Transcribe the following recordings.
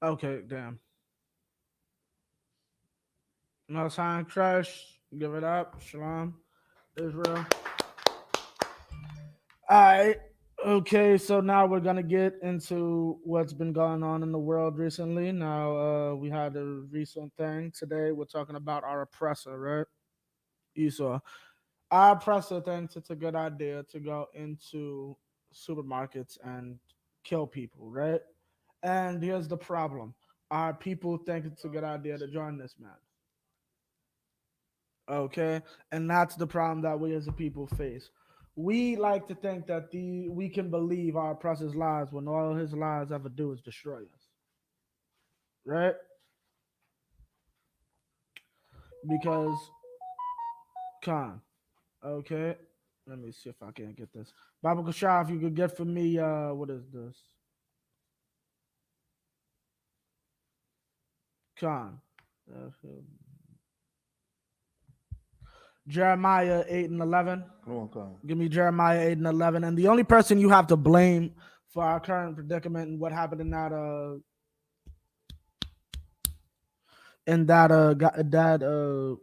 Okay, damn. No sign crash. Give it up. Shalom. Israel. Alright. Okay, so now we're gonna get into what's been going on in the world recently. Now, we had a recent thing today. We're talking about our oppressor, right? Esau. Our oppressor thinks it's a good idea to go into supermarkets and kill people, right? And here's the problem: our people think it's a good idea to join this man. Okay, and that's the problem that we as a people face. We like to think that the we can believe our oppressor's lies when all his lies ever do is destroy us, right? Because Khan. Okay, let me see if I can get this. Baba Kashaf, if you could get for me, what is this? Khan. Uh, Jeremiah 8 and 11. Come on, come. Give me Jeremiah 8 and 11. And the only person you have to blame for our current predicament and what happened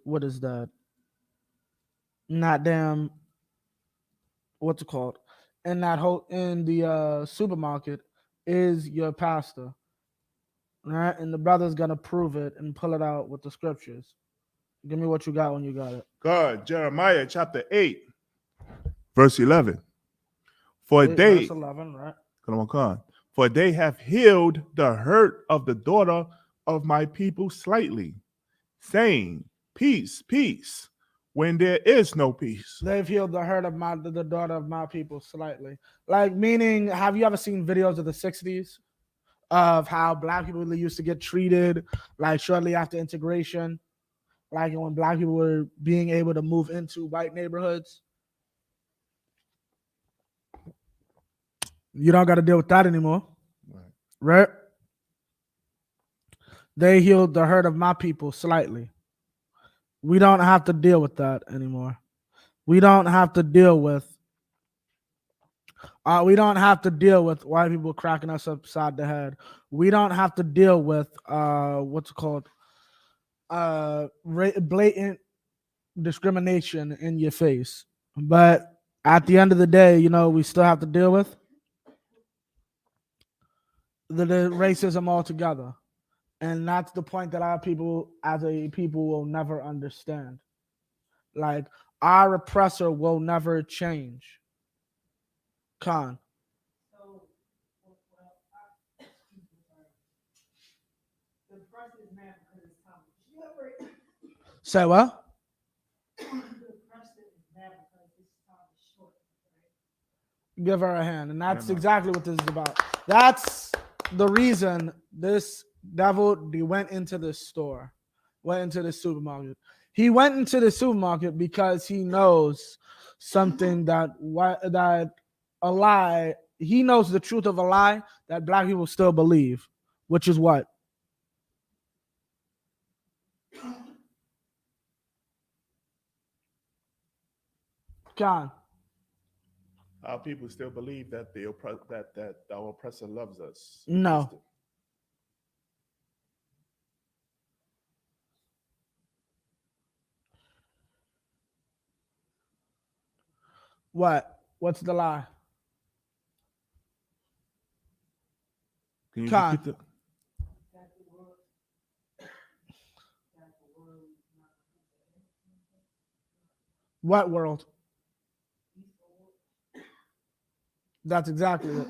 what is that? Not damn, what's it called? In that whole in the supermarket is your pastor, right? And the brother's gonna prove it and pull it out with the scriptures. Give me what you got when you got it. God, Jeremiah chapter 8, verse 11. For 8 verse they, 11, right? come on, come. For they have healed the hurt of the daughter of my people slightly, saying, peace, peace, when there is no peace. They've healed the hurt of the daughter of my people slightly. Like meaning, have you ever seen videos of the 60s of how black people really used to get treated like shortly after integration? Like when black people were being able to move into white neighborhoods. You don't got to deal with that anymore, Right. right? They healed the hurt of my people slightly. We don't have to deal with that anymore. We don't have to deal with we don't have to deal with white people cracking us upside the head. We don't have to deal with what's it called blatant discrimination in your face. But at the end of the day, we still have to deal with the racism altogether. And that's the point that our people, as a people, will never understand. Like, our oppressor will never change. Khan. Say what? Give her a hand. And that's exactly what this is about. That's the reason this devil he went into the store, went into the supermarket. He went into the supermarket because he knows something that a lie. He knows the truth of a lie that black people still believe, which is what? John. Our people still believe that that our oppressor loves us. No. What? What's the lie? Can you Khan. repeat the? What world? That's exactly it.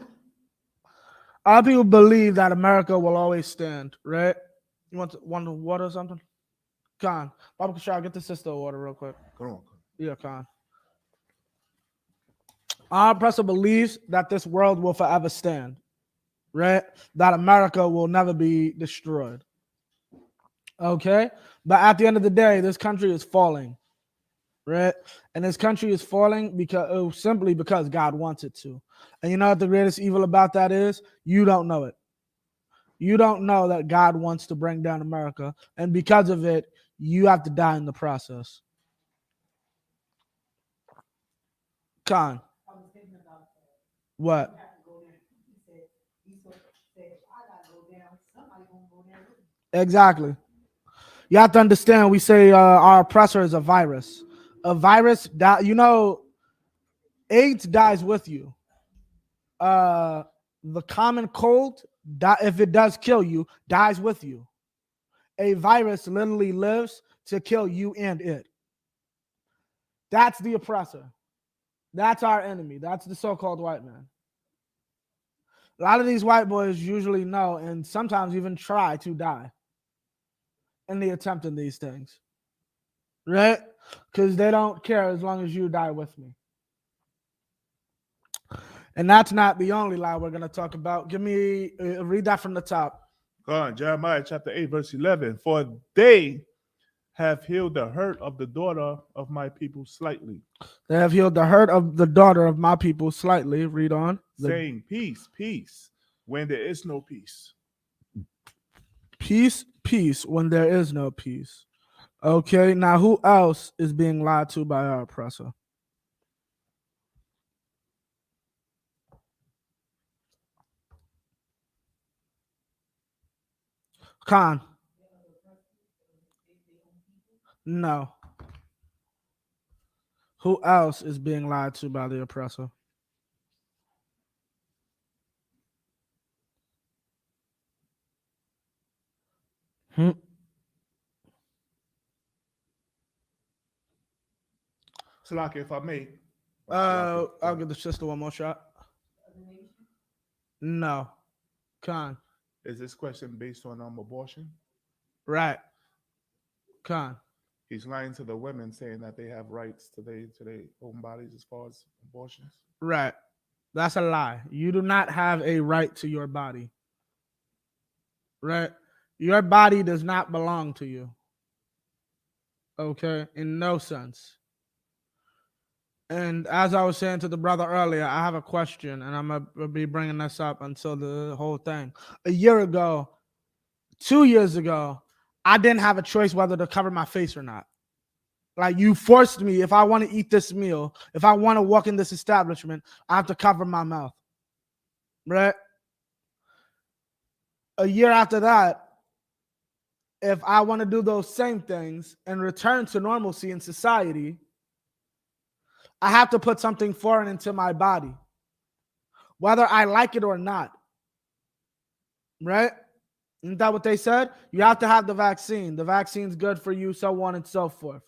Our people believe that America will always stand, right? You want water or something? Khan. Baba Kashar, get the sister water real quick. Come on. Yeah, Khan. Our oppressor believes that this world will forever stand, right? That America will never be destroyed. Okay? But at the end of the day, this country is falling, right? And this country is falling simply because God wants it to. And you know what the greatest evil about that is? You don't know it. You don't know that God wants to bring down America. And because of it, you have to die in the process. Khan. What? Exactly. You have to understand. We say our oppressor is a virus. A virus, AIDS dies with you. Uh, the common cold, if it does kill you, dies with you. A virus literally lives to kill you and it. That's the oppressor. That's our enemy. That's the so-called white man. A lot of these white boys usually know and sometimes even try to die in the attempt in these things, right? Because they don't care as long as you die with me. And that's not the only lie we're going to talk about. Give me, read that from the top. Go on, Jeremiah chapter 8, verse 11. For they have healed the hurt of the daughter of my people slightly, They have healed the hurt of the daughter of my people slightly. Read on. saying, peace, peace, when there is no peace. Peace, peace, when there is no peace. Okay, now who else is being lied to by our oppressor? Khan. No. Who else is being lied to by the oppressor? Salaki, if I may. I'll give the sister one more shot. No. Khan. Is this question based on abortion? Right. Khan. He's lying to the women, saying that they have rights to their own bodies as far as abortions. Right. That's a lie. You do not have a right to your body. Right? Your body does not belong to you. Okay? In no sense. And as I was saying to the brother earlier, I have a question, and I'm going to be bringing this up until the whole thing. A year ago, 2 years ago, I didn't have a choice whether to cover my face or not. Like, you forced me, if I want to eat this meal, if I want to walk in this establishment, I have to cover my mouth. Right? A year after that, if I want to do those same things and return to normalcy in society, I have to put something foreign into my body, whether I like it or not. Right? Isn't that what they said? You have to have the vaccine. The vaccine's good for you, so on and so forth.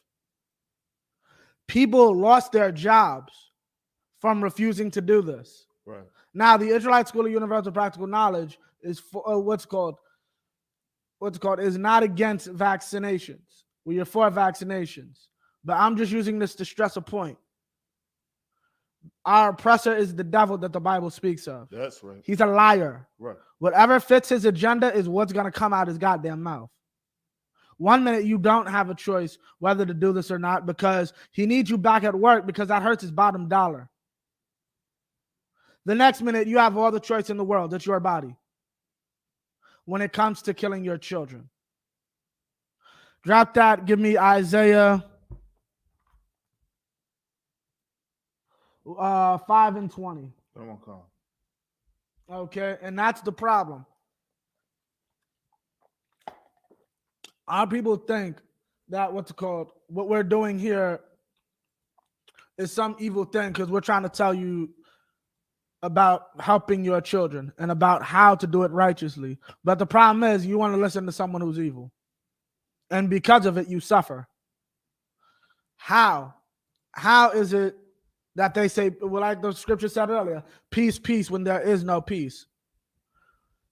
People lost their jobs from refusing to do this. Right. Now, the Israelite School of Universal Practical Knowledge is for, is not against vaccinations. We are for vaccinations. But I'm just using this to stress a point. Our oppressor is the devil that the Bible speaks of. That's right. He's a liar. Right. Whatever fits his agenda is what's going to come out his goddamn mouth. 1 minute you don't have a choice whether to do this or not because he needs you back at work because that hurts his bottom dollar. The next minute you have all the choice in the world. It's your body. When it comes to killing your children. Drop that. Give me Isaiah 5:20. That won't come. Okay, and that's the problem. Our people think that what we're doing here is some evil thing because we're trying to tell you about helping your children and about how to do it righteously. But the problem is you want to listen to someone who's evil. And because of it, you suffer. How? How is it that they say, well, like the scripture said earlier, peace, peace, when there is no peace?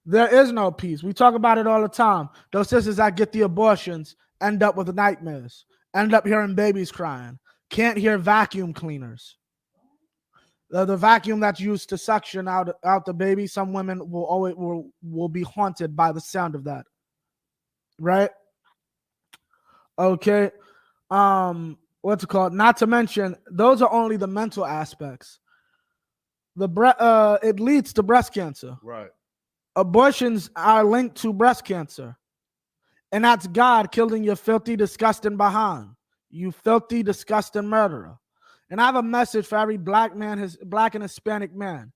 There is no peace. We talk about it all the time. Those sisters that get the abortions end up with nightmares, end up hearing babies crying, can't hear vacuum cleaners. The vacuum that's used to suction out the baby, some women will be haunted by the sound of that. Right? Okay. What's it called? Not to mention, those are only the mental aspects. It leads to breast cancer. Right. Abortions are linked to breast cancer. And that's God killing your filthy, disgusting behind. You filthy, disgusting murderer. And I have a message for every black and Hispanic man.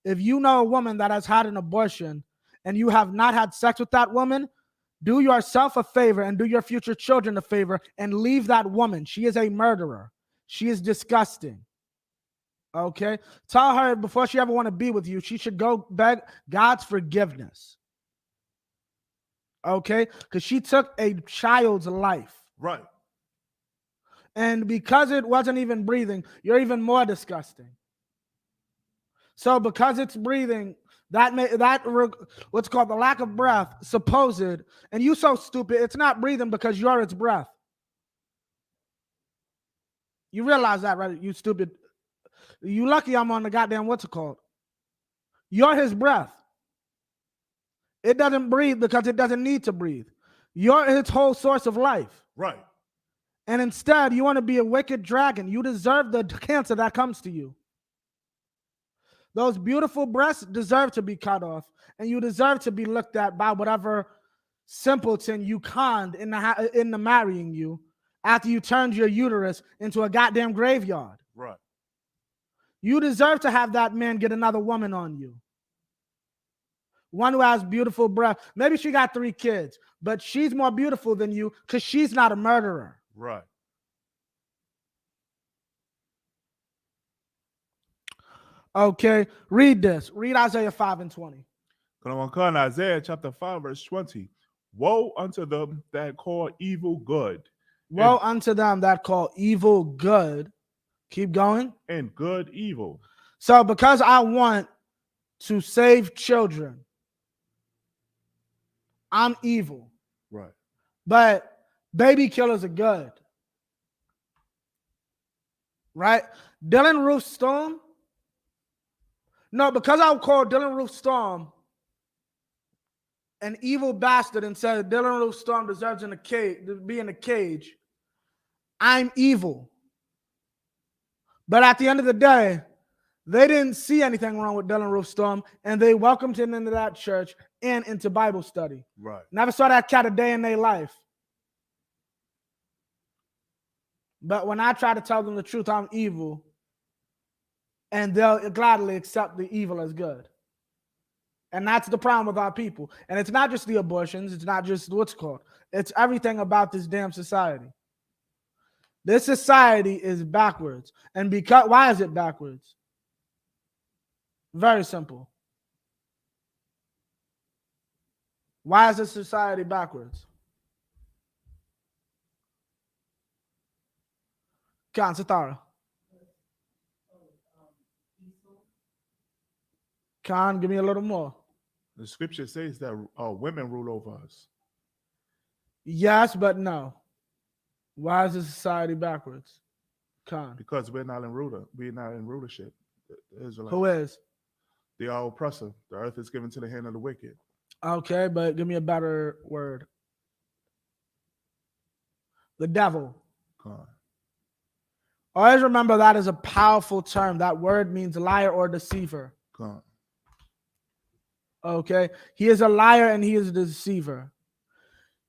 If you know a woman that has had an abortion and you have not had sex with that woman, Do yourself a favor and do your future children a favor and leave that woman. She is a murderer. She is disgusting. Okay? Tell her before she ever want to be with you, she should go beg God's forgiveness. Okay? Because she took a child's life. Right. And because it wasn't even breathing, you're even more disgusting. So because it's breathing, what's called the lack of breath, supposed, and you so stupid, it's not breathing because you're its breath. You realize that, right? You stupid. You lucky I'm on the goddamn what's it called? You're his breath. It doesn't breathe because it doesn't need to breathe. You're its whole source of life. Right. And instead, you want to be a wicked dragon. You deserve the cancer that comes to you. Those beautiful breasts deserve to be cut off, and you deserve to be looked at by whatever simpleton you conned in the marrying you after you turned your uterus into a goddamn graveyard. Right. You deserve to have that man get another woman on you. One who has beautiful breath. Maybe she got 3 kids, but she's more beautiful than you because she's not a murderer. Right. Okay, read this. Read Isaiah 5:20. Come on, Isaiah chapter 5, verse 20. Woe unto them that call evil good. Woe unto them that call evil good. Keep going. And good evil. So because I want to save children, I'm evil. Right. But baby killers are good. Right? Dylan Roof Storm. No, because I called Dylan Roof Storm an evil bastard and said Dylan Roof Storm deserves to be in a cage, I'm evil. But at the end of the day, they didn't see anything wrong with Dylan Roof Storm, and they welcomed him into that church and into Bible study. Right. Never saw that cat a day in their life. But when I try to tell them the truth, I'm evil, and they'll gladly accept the evil as good. And that's the problem with our people. And it's not just the abortions. It's not just what's called. It's everything about this damn society. This society is backwards. And why is it backwards? Very simple. Why is this society backwards? Khan Satara. Khan, give me a little more. The scripture says that women rule over us. Yes, but no. Why is the society backwards? Khan. Because we're not in rulership. Who is? They are oppressor. The earth is given to the hand of the wicked. Okay, but give me a better word. The devil. Khan. Always remember that is a powerful term. That word means liar or deceiver. Khan. Okay? He is a liar and he is a deceiver.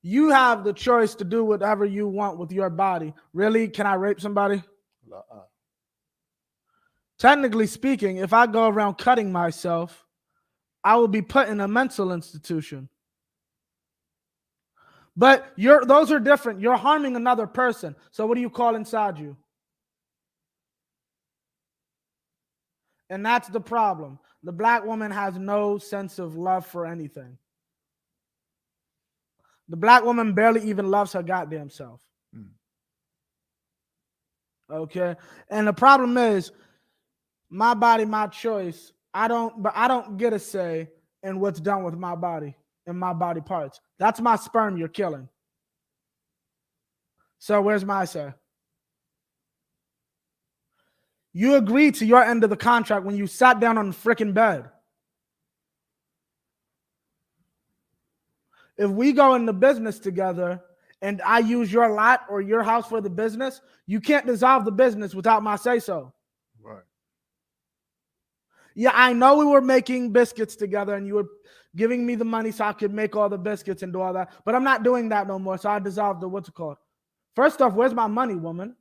You have the choice to do whatever you want with your body. Really? Can I rape somebody? Technically speaking, if I go around cutting myself, I will be put in a mental institution. But those are different. You're harming another person. So what do you call inside you? And that's the problem. The black woman has no sense of love for anything. The black woman barely even loves her goddamn self. Okay? And the problem is, my body, my choice. I don't get a say in what's done with my body and my body parts. That's my sperm you're killing. So where's my say? You agreed to your end of the contract when you sat down on the freaking bed. If we go into business together and I use your lot or your house for the business, you can't dissolve the business without my say-so. Right. Yeah, I know we were making biscuits together and you were giving me the money so I could make all the biscuits and do all that, but I'm not doing that no more, so I dissolved the what's it called. First off, where's my money, woman?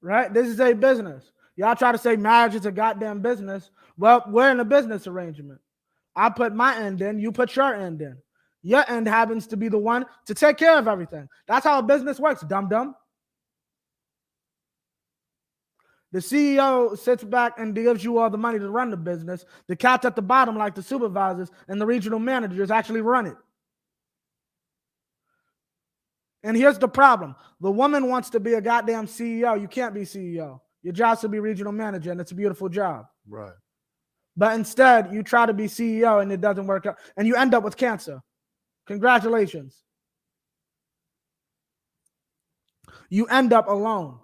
Right? This is a business. Y'all try to say marriage is a goddamn business. Well, we're in a business arrangement. I put my end in, you put your end in. Your end happens to be the one to take care of everything. That's how a business works, dum-dum. The CEO sits back and gives you all the money to run the business. The cats at the bottom, like the supervisors and the regional managers, actually run it. And here's the problem. The woman wants to be a goddamn CEO. You can't be CEO. Your job's to be regional manager, and it's a beautiful job. Right. But instead, you try to be CEO, and it doesn't work out. And you end up with cancer. Congratulations. You end up alone.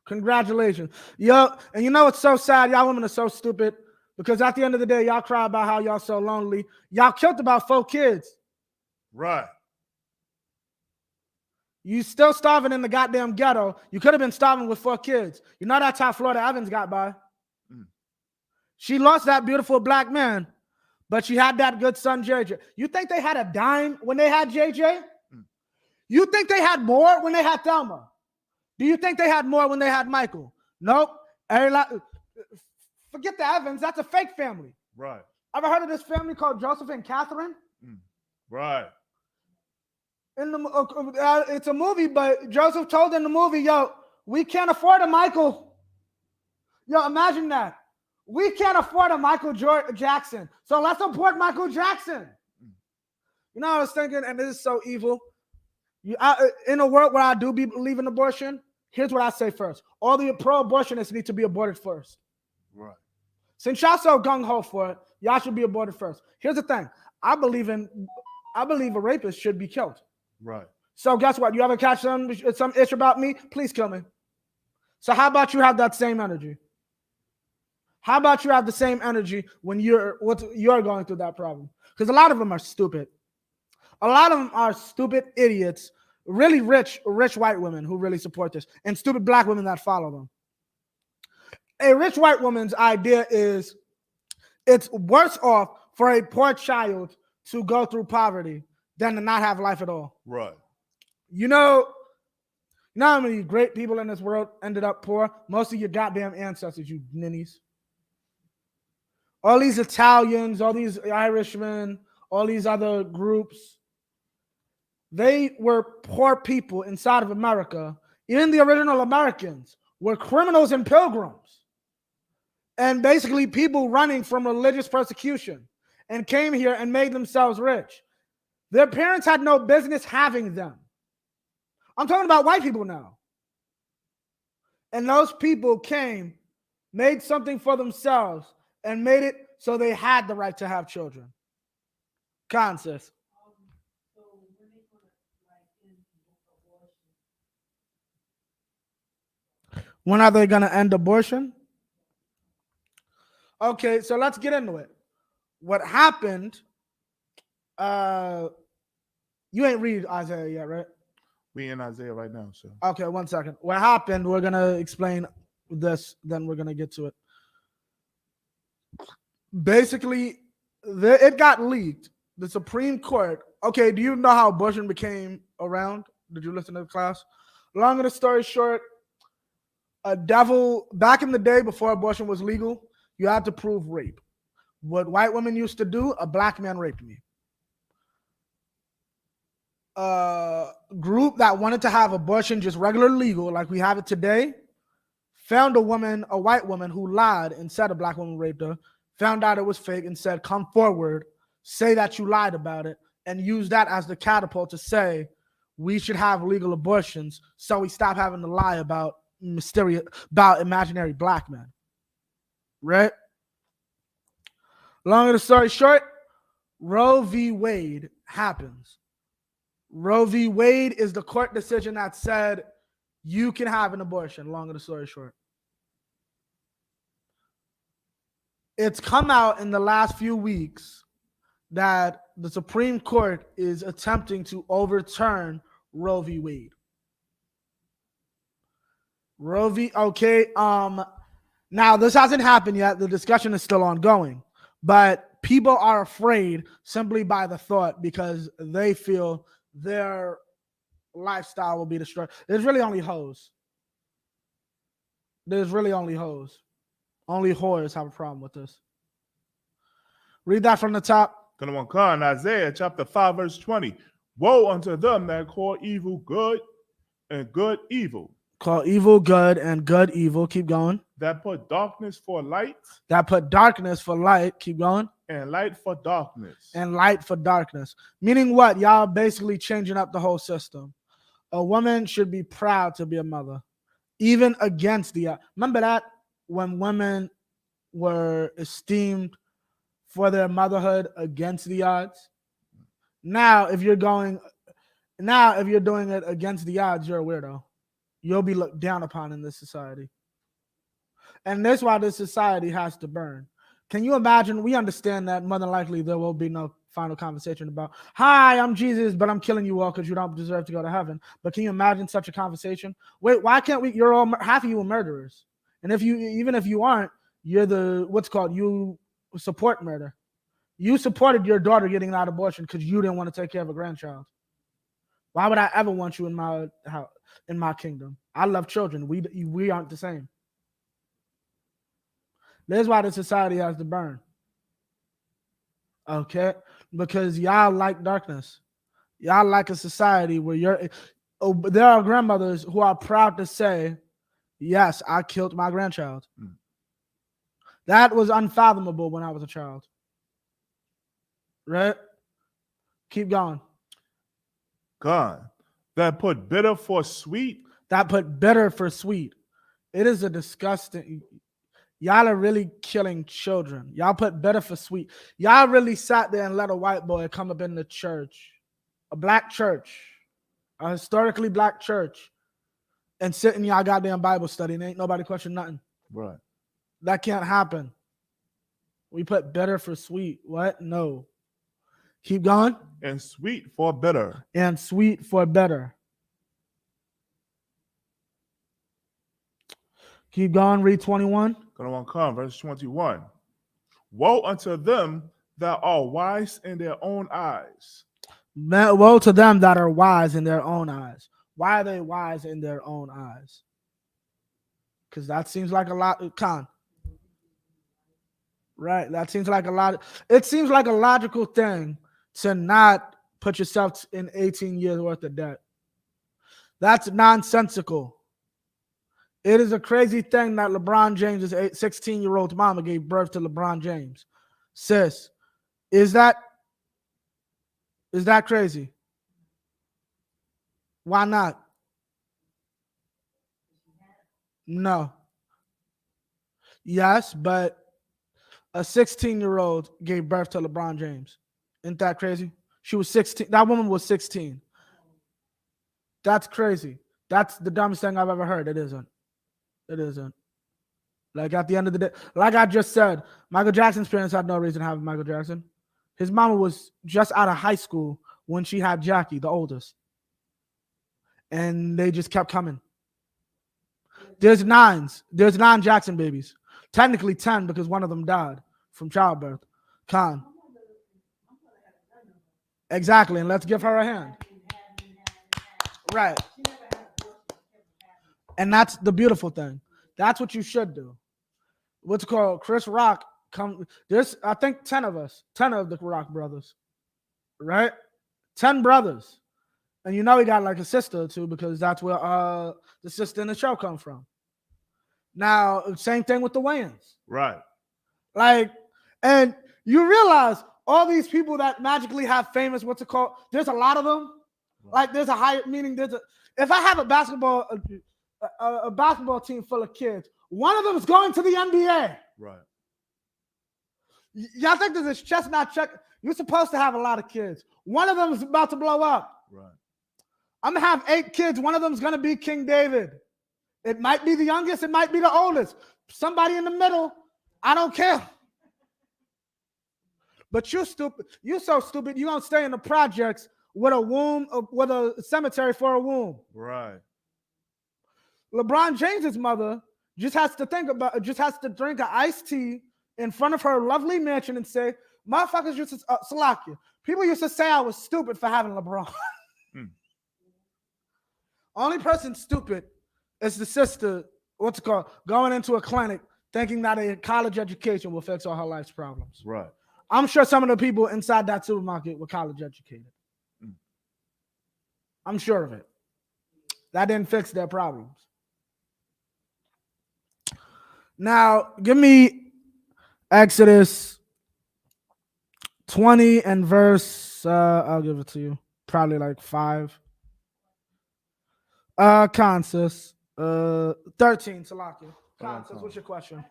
Congratulations. Yo, and you know it's so sad? Y'all women are so stupid. Because at the end of the day, y'all cry about how y'all so lonely. Y'all killed about 4 kids. Right. You still starving in the goddamn ghetto. You could have been starving with 4 kids. You know that's how Florida Evans got by. She lost that beautiful black man, but she had that good son, JJ. You think they had a dime when they had JJ? You think they had more when they had Thelma? Do you think they had more when they had Michael? Nope. Forget the Evans. That's a fake family. Right. Ever heard of this family called Joseph and Catherine? Right. It's a movie, but Joseph told in the movie, yo, we can't afford a Michael. Yo, imagine that. We can't afford a Michael Jackson. So let's import Michael Jackson. You know, I was thinking, and this is so evil. In a world where I do believe in abortion, here's what I say first. All the pro-abortionists need to be aborted first. Right. Since y'all so gung-ho for it, y'all should be aborted first. Here's the thing. I believe a rapist should be killed. Right. So guess what? You ever catch some ish about me? Please kill me. So how about you have that same energy? How about you have the same energy when you're going through that problem? Because a lot of them are stupid. A lot of them are stupid idiots, really rich white women who really support this, and stupid black women that follow them. A rich white woman's idea is it's worse off for a poor child to go through poverty than to not have life at all. Right. You know how many great people in this world ended up poor? Most of your goddamn ancestors, you ninnies. All these Italians, all these Irishmen, all these other groups, they were poor people inside of America. Even the original Americans were criminals and pilgrims. And basically people running from religious persecution and came here and made themselves rich. Their parents had no business having them. I'm talking about white people now. And those people came, made something for themselves, and made it so they had the right to have children. Sis. When are they going to end abortion? Okay, so let's get into it. What happened, you ain't read Isaiah yet, right? We in Isaiah right now, so. Okay, 1 second. What happened, we're going to explain this, then we're going to get to it. Basically, it got leaked. The Supreme Court. Okay, do you know how abortion became around? Did you listen to the class? Long of the story short, back in the day before abortion was legal, you had to prove rape. What white women used to do, a black man raped me. Group that wanted to have abortion just regular legal, like we have it today, found a white woman who lied and said a black woman raped her, found out it was fake and said, come forward, say that you lied about it, and use that as the catapult to say we should have legal abortions so we stop having to lie about imaginary black men. Right? Long of the story short, Roe v. Wade happens. Roe v. Wade is the court decision that said you can have an abortion. Long of the story short. It's come out in the last few weeks that the Supreme Court is attempting to overturn Roe v. Wade. Now this hasn't happened yet. The discussion is still ongoing, but people are afraid simply by the thought because they feel their lifestyle will be destroyed. There's really only hoes. Only whores have a problem with this. Read that from the top. Going on, Khan, Isaiah chapter 5, verse 20. Woe unto them that call evil good and good evil, Call evil good and good evil. Keep going. that put darkness for light That put darkness for light. Keep going. and light for darkness. And light for darkness. Meaning what? Y'all basically changing up the whole system. A woman should be proud to be a mother, even against the. Remember that when women were esteemed for their motherhood against the odds. Now, if you're doing it against the odds, you're a weirdo. You'll be looked down upon in this society. And that's why this society has to burn. Can you imagine? We understand that more than likely there will be no final conversation about, hi, I'm Jesus, but I'm killing you all because you don't deserve to go to heaven. But can you imagine such a conversation? Wait, why can't we? You're all, half of you are murderers. And even if you aren't, you're you support murder. You supported your daughter getting an abortion because you didn't want to take care of a grandchild. Why would I ever want you in my house, in my kingdom? I love children. We aren't the same. That's why the society has to burn. Okay? Because y'all like darkness. Y'all like a society where there are grandmothers who are proud to say, yes, I killed my grandchild. That was unfathomable when I was a child. Right? Keep going. God, that put bitter for sweet. That put bitter for sweet. It is a disgusting. Y'all are really killing children. Y'all put bitter for sweet. Y'all really sat there and let a white boy come up in the church, a black church, a historically black church, and sit in y'all goddamn Bible study and ain't nobody question nothing. Right. That can't happen. We put bitter for sweet. What? No. Keep going. And sweet for bitter. And sweet for better. Keep going. Read 21. Going on, come, verse 21. Woe unto them that are wise in their own eyes. Woe to them that are wise in their own eyes. Why are they wise in their own eyes? Because that seems like a lot. Right. That seems like a lot. It seems like a logical thing to not put yourself in 18 years worth of debt. That's nonsensical. It is a crazy thing that LeBron James' 16-year-old mama gave birth to LeBron James. Sis, is that crazy? Why not? No. Yes, but a 16-year-old gave birth to LeBron James. Isn't that crazy? She was 16. That woman was 16. That's crazy. That's the dumbest thing I've ever heard. It isn't. It isn't. Like, at the end of the day, like I just said, Michael Jackson's parents had no reason to have Michael Jackson. His mama was just out of high school when she had Jackie, the oldest. And they just kept coming. There's 9 Jackson babies. Technically 10 because one of them died from childbirth. Khan. Exactly, and let's give her a hand. Right. And that's the beautiful thing. That's what you should do. What's called Chris Rock. There's, I think, 10 of us, 10 of the Rock brothers, right? 10 brothers. And you know he got like a sister or two because that's where the sister in the show come from. Now, same thing with the Wayans. Right. Like, and you realize all these people that magically have famous, what's it called? There's a lot of them. Like, there's a higher, meaning if I have a basketball team full of kids, one of them is going to the NBA. Right. Y'all think this is chestnut check? You're supposed to have a lot of kids. One of them is about to blow up. Right. I'm going to have 8 kids. One of them is going to be King David. It might be the youngest. It might be the oldest. Somebody in the middle. I don't care. But you're stupid. You're so stupid. You're going to stay in the projects with a womb, with a cemetery for a womb. Right. LeBron James's mother just has to drink an iced tea in front of her lovely mansion and say, motherfuckers used to, Salakia. People used to say I was stupid for having LeBron. Only person stupid is the sister, what's it called, going into a clinic thinking that a college education will fix all her life's problems. Right. I'm sure some of the people inside that supermarket were college educated. Mm. I'm sure of it. That didn't fix their problems. Now, give me Exodus 20 and verse, I'll give it to you. Probably like 5. Kansas. 13, Salakia. Kansas, what's your question?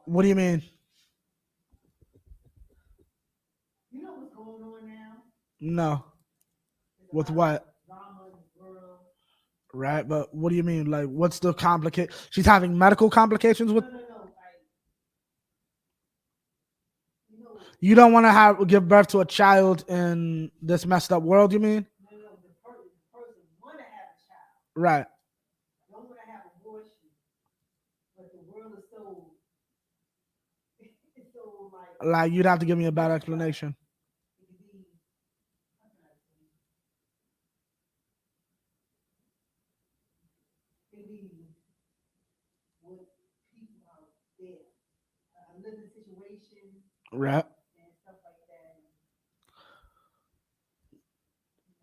What do you mean? No. With what? Right, but what do you mean? Like, what's the complicate? She's having medical complications with. You don't want to give birth to a child in this messed up world. You mean? Right. Like, you'd have to give me a bad explanation. Right.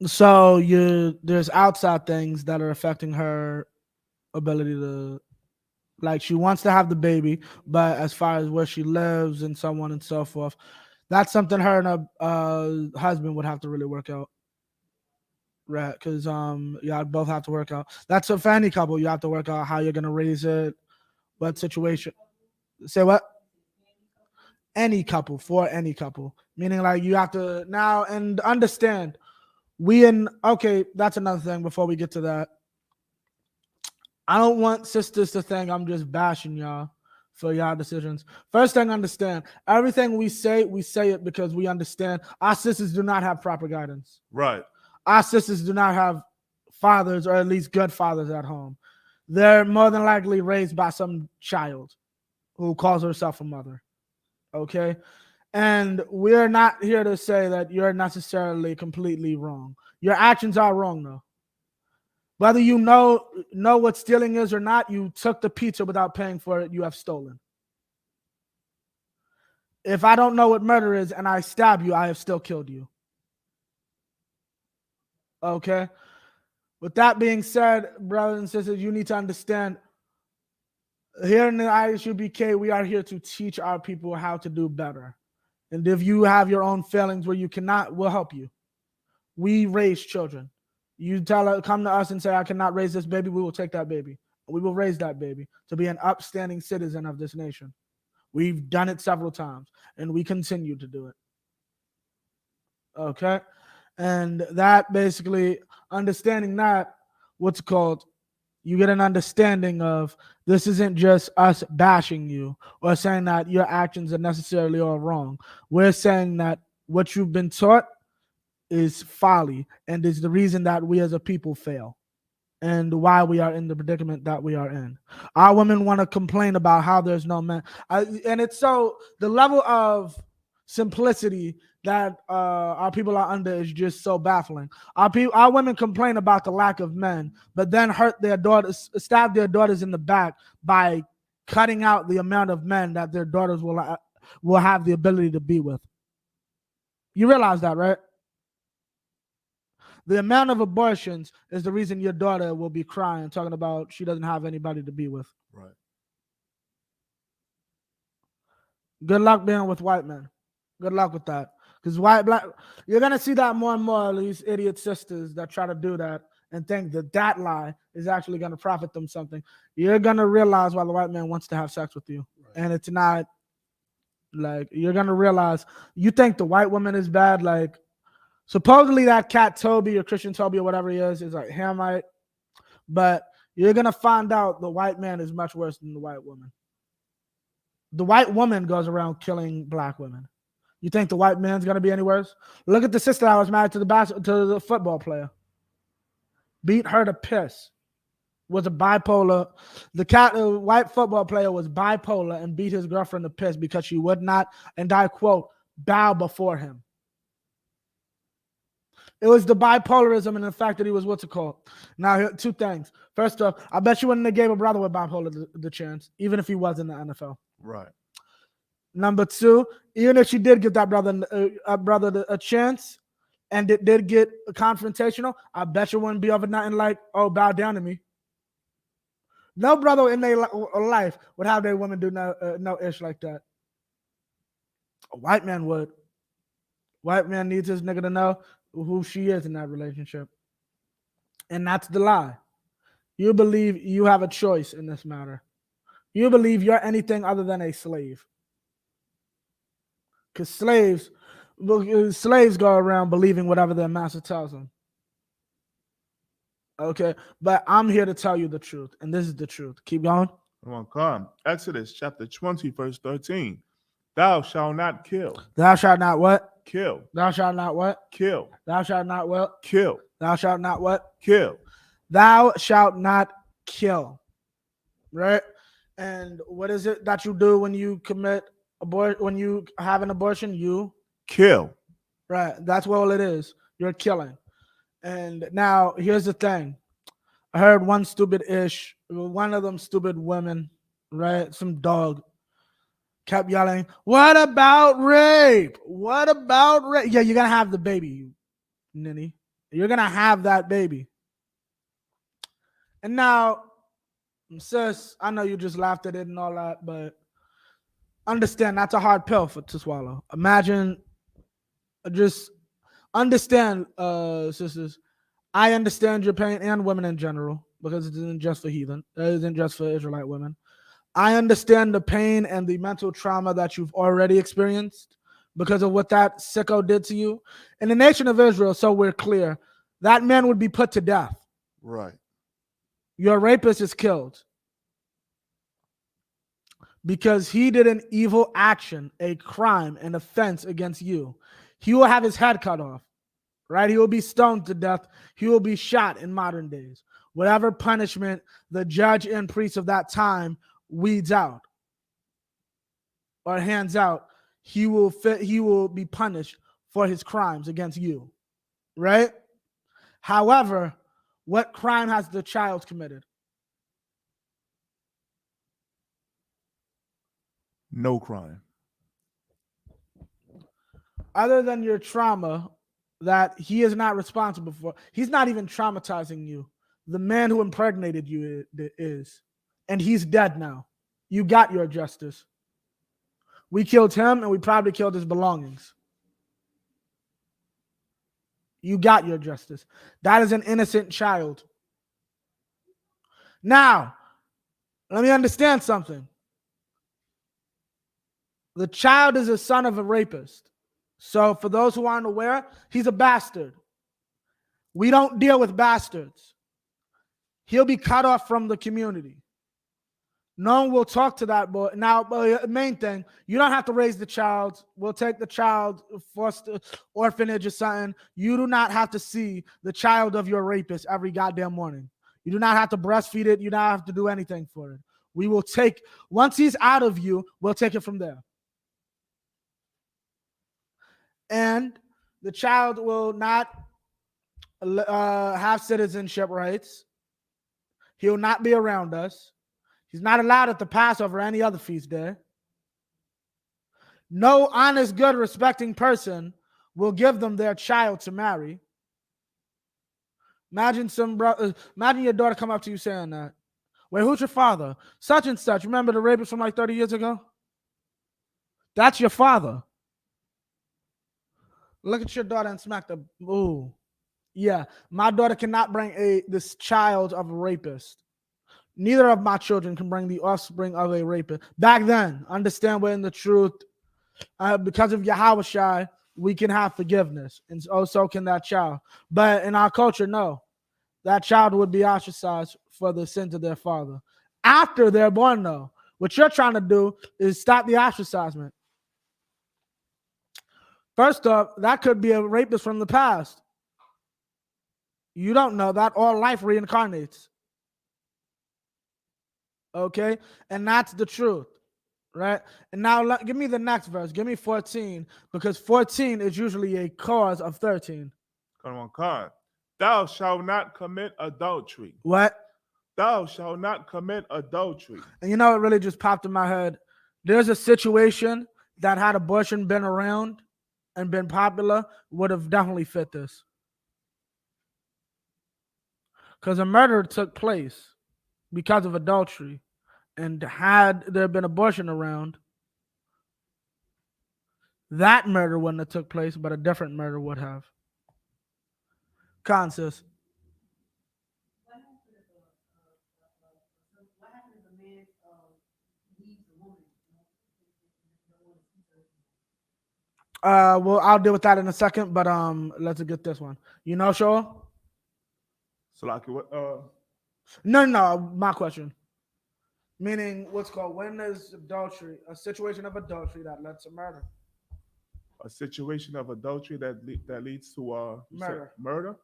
So there's outside things that are affecting her ability to, like, she wants to have the baby, but as far as where she lives and so on and so forth, that's something her and her husband would have to really work out. Right, because y'all both have to work out. That's for any couple. You have to work out how you're gonna raise it, what situation. Say what? Any couple, for any couple, meaning like you have to now and understand. Okay, that's another thing. Before we get to that, I don't want sisters to think I'm just bashing y'all for y'all decisions. First thing, understand everything we say it because we understand our sisters do not have proper guidance. Right. Our sisters do not have fathers, or at least good fathers at home. They're more than likely raised by some child who calls herself a mother. Okay? And we're not here to say that you're necessarily completely wrong. Your actions are wrong, though. Whether you know what stealing is or not, you took the pizza without paying for it, you have stolen. If I don't know what murder is and I stab you, I have still killed you. Okay? With that being said, brothers and sisters, you need to understand, here in the ISUBK, we are here to teach our people how to do better. And if you have your own failings where you cannot, we'll help you. We raise children. You come to us and say, I cannot raise this baby, we will take that baby. We will raise that baby to be an upstanding citizen of this nation. We've done it several times, and we continue to do it. Okay? And that basically, understanding that, what's it called? You get an understanding of this isn't just us bashing you or saying that your actions are necessarily all wrong. We're saying that what you've been taught is folly and is the reason that we as a people fail and why we are in the predicament that we are in. Our women want to complain about how there's no men. And it's so, the level of simplicity that our people are under is just so baffling. Our women complain about the lack of men, but then hurt their daughters, stab their daughters in the back by cutting out the amount of men that their daughters will have the ability to be with. You realize that, right? The amount of abortions is the reason your daughter will be crying, talking about she doesn't have anybody to be with. Right. Good luck being with white men. Good luck with that. Because you're going to see that more and more, these idiot sisters that try to do that and think that lie is actually going to profit them something. You're going to realize why the white man wants to have sex with you. Right. And it's not, like, you're going to realize, you think the white woman is bad, like, supposedly that cat Toby or Christian Toby or whatever he is like Hamite. But you're going to find out the white man is much worse than the white woman. The white woman goes around killing black women. You think the white man's going to be any worse? Look at the sister that was married to the football player. Beat her to piss. Was a bipolar. The white football player was bipolar and beat his girlfriend to piss because she would not, and I quote, bow before him. It was the bipolarism and the fact that he was what's it called. Now, two things. First off, I bet you wouldn't have gave a brother with bipolar the chance, even if he was in the NFL. Right. Number two, even if she did give that brother a chance, and it did get confrontational, I bet you wouldn't be over nothing like, oh, bow down to me. No brother in their life would have their woman do no ish like that. A white man would. White man needs his nigga to know who she is in that relationship. And that's the lie. You believe you have a choice in this matter. You believe you're anything other than a slave. Because slaves go around believing whatever their master tells them. Okay, but I'm here to tell you the truth, and this is the truth. Keep going. Come. Exodus chapter 20, verse 13. Thou shalt not kill. Thou shalt not what? Kill. Thou shalt not what? Kill. Thou shalt not what? Kill. Thou shalt not what? Kill. Thou shalt not kill. Right? And what is it that you do when you commit when you have an abortion? You kill. Right. That's what it is. You're killing. And now here's the thing. I heard one of them stupid women, right? Some dog kept yelling, "What about rape? What about rape?" Yeah, you're gonna have the baby, you ninny. You're gonna have that baby. And now, sis, I know you just laughed at it and all that, but understand that's a hard pill to swallow. Imagine, just understand, sisters. I understand your pain, and women in general, because it isn't just for heathen. It isn't just for Israelite women. I understand the pain and the mental trauma that you've already experienced because of what that sicko did to you. In the nation of Israel, so we're clear, that man would be put to death. Right. Your rapist is killed because he did an evil action, a crime, an offense against you. He will have his head cut off, right? He will be stoned to death. He will be shot in modern days. Whatever punishment the judge and priest of that time weeds out or hands out, he will be punished for his crimes against you, right? However, what crime has the child committed? No crime. Other than your trauma that he is not responsible for. He's not even traumatizing you. The man who impregnated you is. And he's dead now. You got your justice. We killed him and we probably killed his belongings. You got your justice. That is an innocent child. Now, let me understand something. The child is a son of a rapist. So for those who aren't aware, he's a bastard. We don't deal with bastards. He'll be cut off from the community. No one will talk to that boy. Now, main thing, you don't have to raise the child. We'll take the child, foster orphanage or something. You do not have to see the child of your rapist every goddamn morning. You do not have to breastfeed it. You don't have to do anything for it. We will take, once he's out of you, we'll take it from there. And the child will not have citizenship rights. He will not be around us. He's not allowed at the Passover or any other feast day. No honest, good, respecting person will give them their child to marry. Imagine imagine your daughter come up to you saying that. Wait, who's your father? Such and such. Remember the rapist from like 30 years ago? That's your father. Look at your daughter and smack the. Ooh. Yeah, my daughter cannot bring this child of a rapist. Neither of my children can bring the offspring of a rapist. Back then, understand we're in the truth. Because of Yahushua, we can have forgiveness. And so can that child. But in our culture, no. That child would be ostracized for the sins of their father. After they're born, though, what you're trying to do is stop the ostracizement. First off, that could be a rapist from the past. You don't know that. All life reincarnates. Okay? And that's the truth. Right? And now give me the next verse. Give me 14. Because 14 is usually a cause of 13. Come on, Khan. Thou shalt not commit adultery. What? Thou shalt not commit adultery. And you know what really just popped in my head? There's a situation that had abortion been around and been popular would have definitely fit this. Because a murder took place because of adultery. And had there been abortion around, that murder wouldn't have took place, but a different murder would have. Conscious. Well, I'll deal with that in a second, but let's get this one. You know, Shaw? Salaki, what? No, my question. Meaning, what's called when is adultery a situation of adultery that led to murder? A situation of adultery that leads to Murder. murder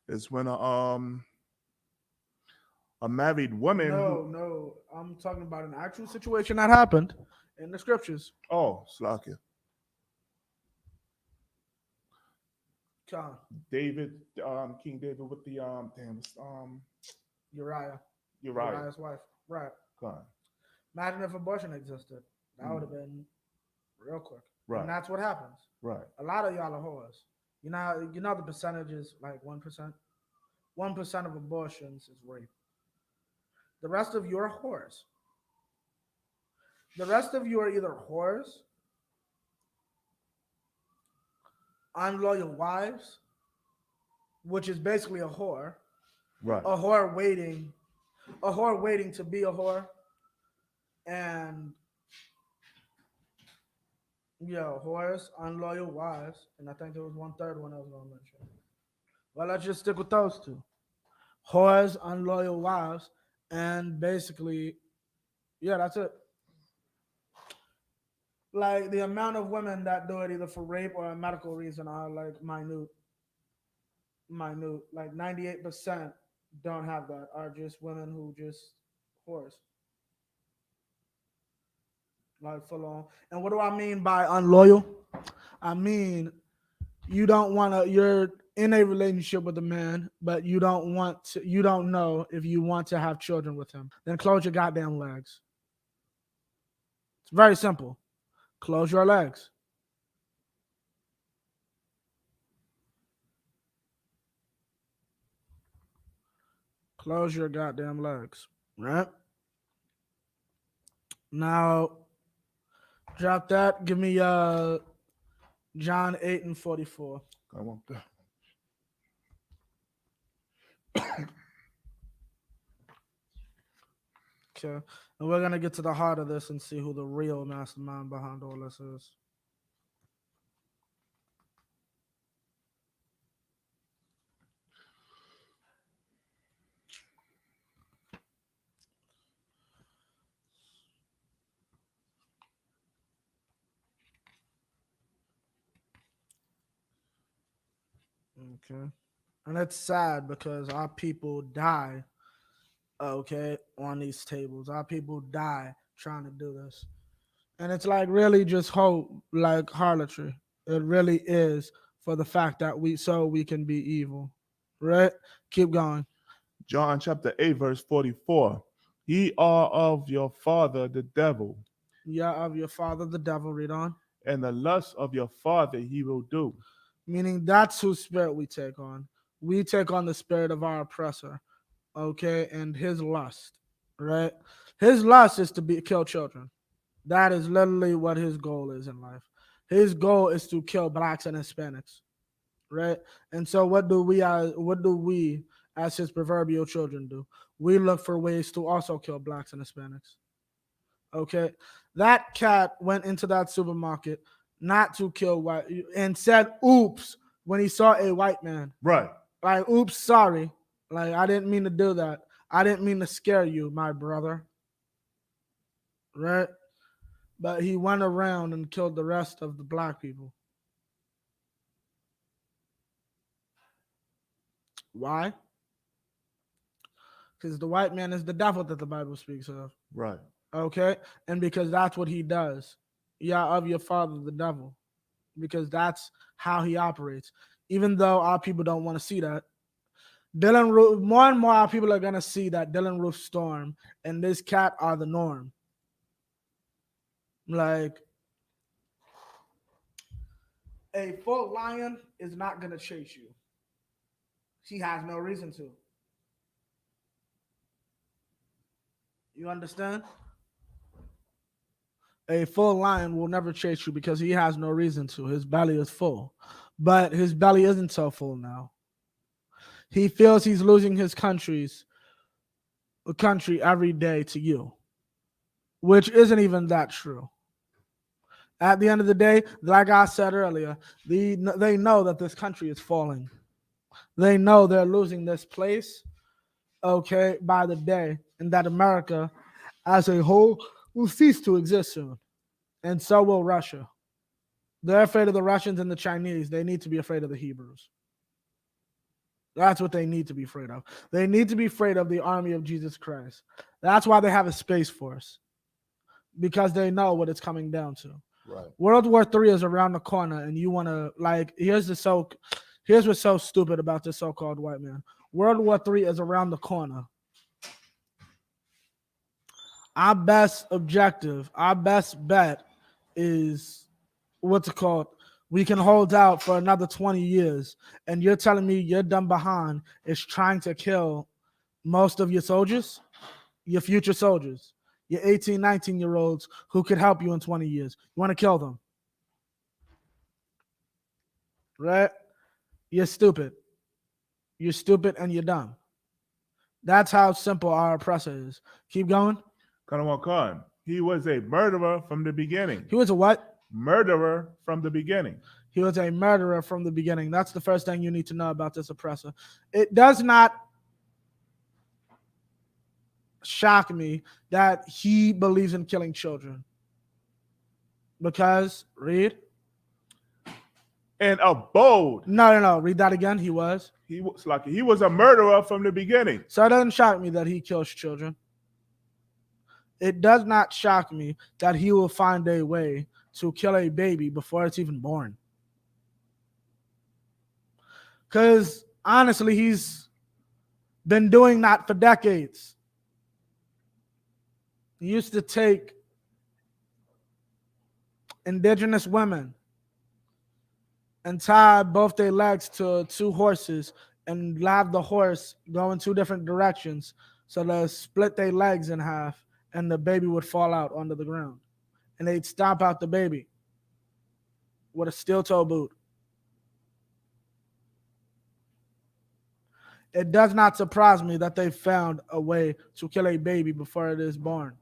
is when a married woman. No, I'm talking about an actual situation that happened in the scriptures. Oh, Salaki. Con. David, King David with the Uriah. Uriah. Uriah's wife. Right. Con. Imagine if abortion existed. That would have been real quick. Right. And that's what happens. Right. A lot of y'all are whores. You know the percentage is like 1%. 1% of abortions is rape. The rest of you are whores. The rest of you are either whores, unloyal wives, which is basically a whore, Right. a whore waiting to be a whore, and whores, unloyal wives, and I think there was one third one I was going to mention. Well, let's just stick with those two: whores, unloyal wives, and basically, that's it. Like the amount of women that do it either for rape or a medical reason are like minute. Like 98% don't have that. Are just women who just whores. Like full on. And what do I mean by unloyal? I mean you're in a relationship with a man, but you don't know if you want to have children with him. Then close your goddamn legs. It's very simple. Close your legs. Close your goddamn legs. Right? Now, drop that. Give me John 8 and 44. I want that. Okay. And we're going to get to the heart of this and see who the real mastermind behind all this is. Okay. And it's sad because our people die, okay, on these tables. Our people die trying to do this. And it's like really just hope, like harlotry. It really is for the fact that we can be evil. Right? Keep going. John chapter 8, verse 44. Ye are of your father the devil, Yeah, of your father the devil, read on. and the lust of your father he will do. Meaning that's whose spirit we take on. We take on the spirit of our oppressor, okay, and his lust, right? His lust is to kill children. That is literally what his goal is in life. His goal is to kill blacks and Hispanics, right? And so what do we as his proverbial children do? We look for ways to also kill blacks and Hispanics. Okay, that cat went into that supermarket not to kill white and said oops when he saw a white man. Right. Like, oops, sorry. Like, I didn't mean to do that. I didn't mean to scare you, my brother. Right? But he went around and killed the rest of the black people. Why? Because the white man is the devil that the Bible speaks of. Right. Okay? And because that's what he does. Yeah, of your father, the devil, because that's how he operates. Even though our people don't want to see that, Dylan Roof, more and more our people are gonna see that Dylan Roof Storm and this cat are the norm. Like a full lion is not gonna chase you. She has no reason to. You understand? A full lion will never chase you because he has no reason to. His belly is full. But his belly isn't so full now. He feels he's losing his country every day to you, which isn't even that true. At the end of the day, like I said earlier, they know that this country is falling. They know they're losing this place, okay, by the day, and that America as a whole will cease to exist soon. And so will Russia. They're afraid of the Russians and the Chinese. They need to be afraid of the Hebrews. That's what they need to be afraid of. They need to be afraid of the army of Jesus Christ. That's why they have a space force, because they know what it's coming down to. Right. World War III is around the corner, and you want to, like, here's what's so stupid about this so-called white man. World War III is around the corner. Our best objective, our best bet is what's it called? We can hold out for another 20 years, and you're telling me your dumb behind is trying to kill most of your soldiers, your future soldiers, your 18, 19-year-olds who could help you in 20 years. You want to kill them. Right? You're stupid. You're stupid and you're dumb. That's how simple our oppressor is. Keep going. Colonel Khan, he was a murderer from the beginning. He was a what? Murderer from the beginning. He was a murderer from the beginning. That's the first thing you need to know about this oppressor. It does not shock me that he believes in killing children. Because, read. And a bold. No. Read that again. He was a murderer from the beginning. So it doesn't shock me that he kills children. It does not shock me that he will find a way to kill a baby before it's even born. Because honestly, he's been doing that for decades. He used to take indigenous women and tie both their legs to two horses and have the horse go in two different directions so they split their legs in half and the baby would fall out onto the ground. And they'd stomp out the baby with a steel toe boot. It does not surprise me that they found a way to kill a baby before it is born.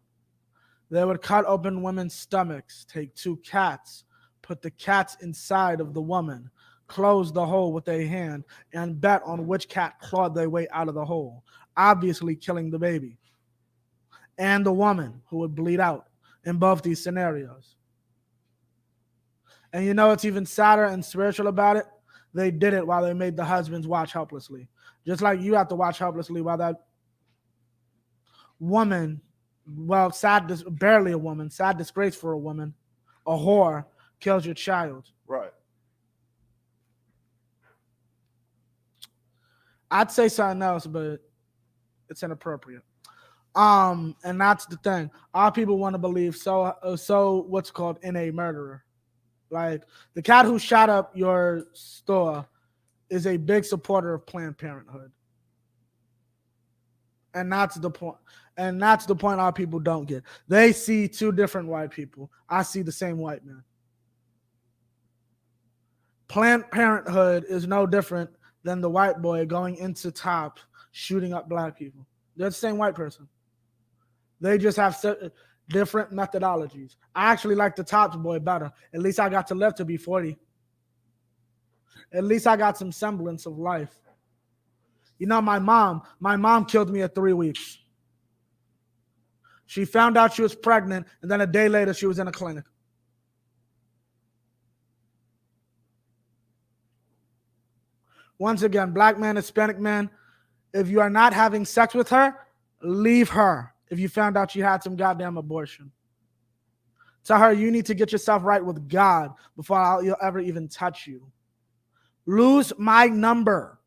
They would cut open women's stomachs, take two cats, put the cats inside of the woman, close the hole with a hand, and bet on which cat clawed their way out of the hole, obviously killing the baby and the woman, who would bleed out in both these scenarios. And you know what's even sadder and spiritual about it? They did it while they made the husbands watch helplessly. Just like you have to watch helplessly while that woman, well, barely a woman, sad disgrace for a woman, a whore, kills your child. Right. I'd say something else, but it's inappropriate. And that's the thing. Our people want to believe so what's called in a murderer. Like the cat who shot up your store is a big supporter of Planned Parenthood. And that's the point. And that's the point our people don't get. They see two different white people. I see the same white man. Planned Parenthood is no different than the white boy going into Top shooting up black people. They're the same white person. They just have different methodologies. I actually like the Tops boy better. At least I got to live to be 40. At least I got some semblance of life. You know, my mom killed me at 3 weeks. She found out she was pregnant, and then a day later she was in a clinic. Once again, black man, Hispanic man, if you are not having sex with her, leave her if you found out she had some goddamn abortion. Tell her you need to get yourself right with God before I'll ever even touch you. Lose my number,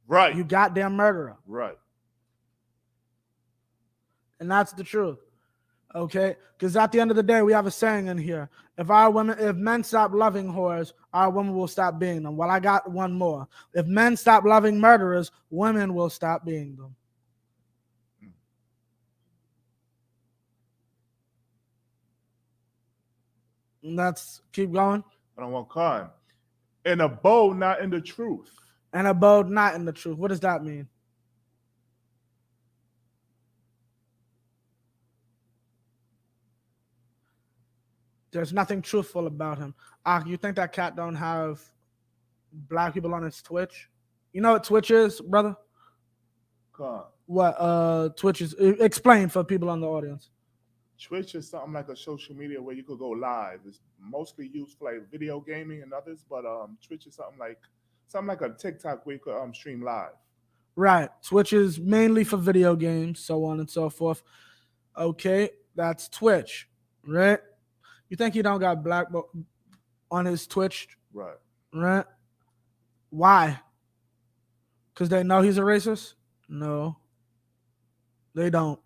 Right. you goddamn murderer. Right. And that's the truth. Okay? Because at the end of the day, we have a saying in here. If men stop loving whores, our women will stop being them. Well, I got one more. If men stop loving murderers, women will stop being them. And let's keep going. I don't want Khan. And abode not in the truth. And abode not in the truth. What does that mean? There's nothing truthful about him. You think that cat don't have black people on his Twitch? You know what Twitch is, brother? Khan. What Twitch is? Explain for people on the audience. Twitch is something like a social media where you could go live. It's mostly used for like video gaming and others, but Twitch is something like a TikTok where you could stream live. Right. Twitch is mainly for video games, so on and so forth. Okay, that's Twitch, right? You think he don't got black on his Twitch? Right. Right? Why? Because they know he's a racist? No. They don't.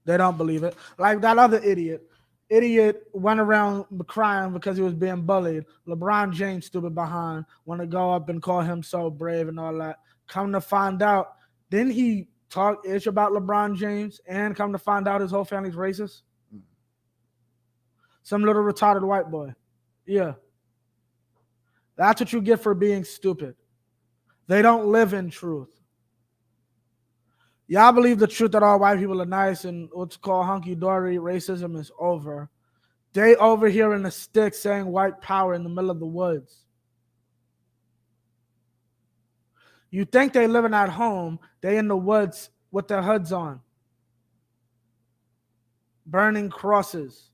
They don't believe it. Like that other idiot. Idiot went around crying because he was being bullied. LeBron James, stupid behind, want to go up and call him so brave and all that. Come to find out, didn't he talk ish about LeBron James and come to find out his whole family's racist? Some little retarded white boy. Yeah. That's what you get for being stupid. They don't live in truth. Y'all believe the truth that all white people are nice and what's called hunky-dory racism is over. They over here in the sticks saying white power in the middle of the woods. You think they living at home, they in the woods with their hoods on. Burning crosses.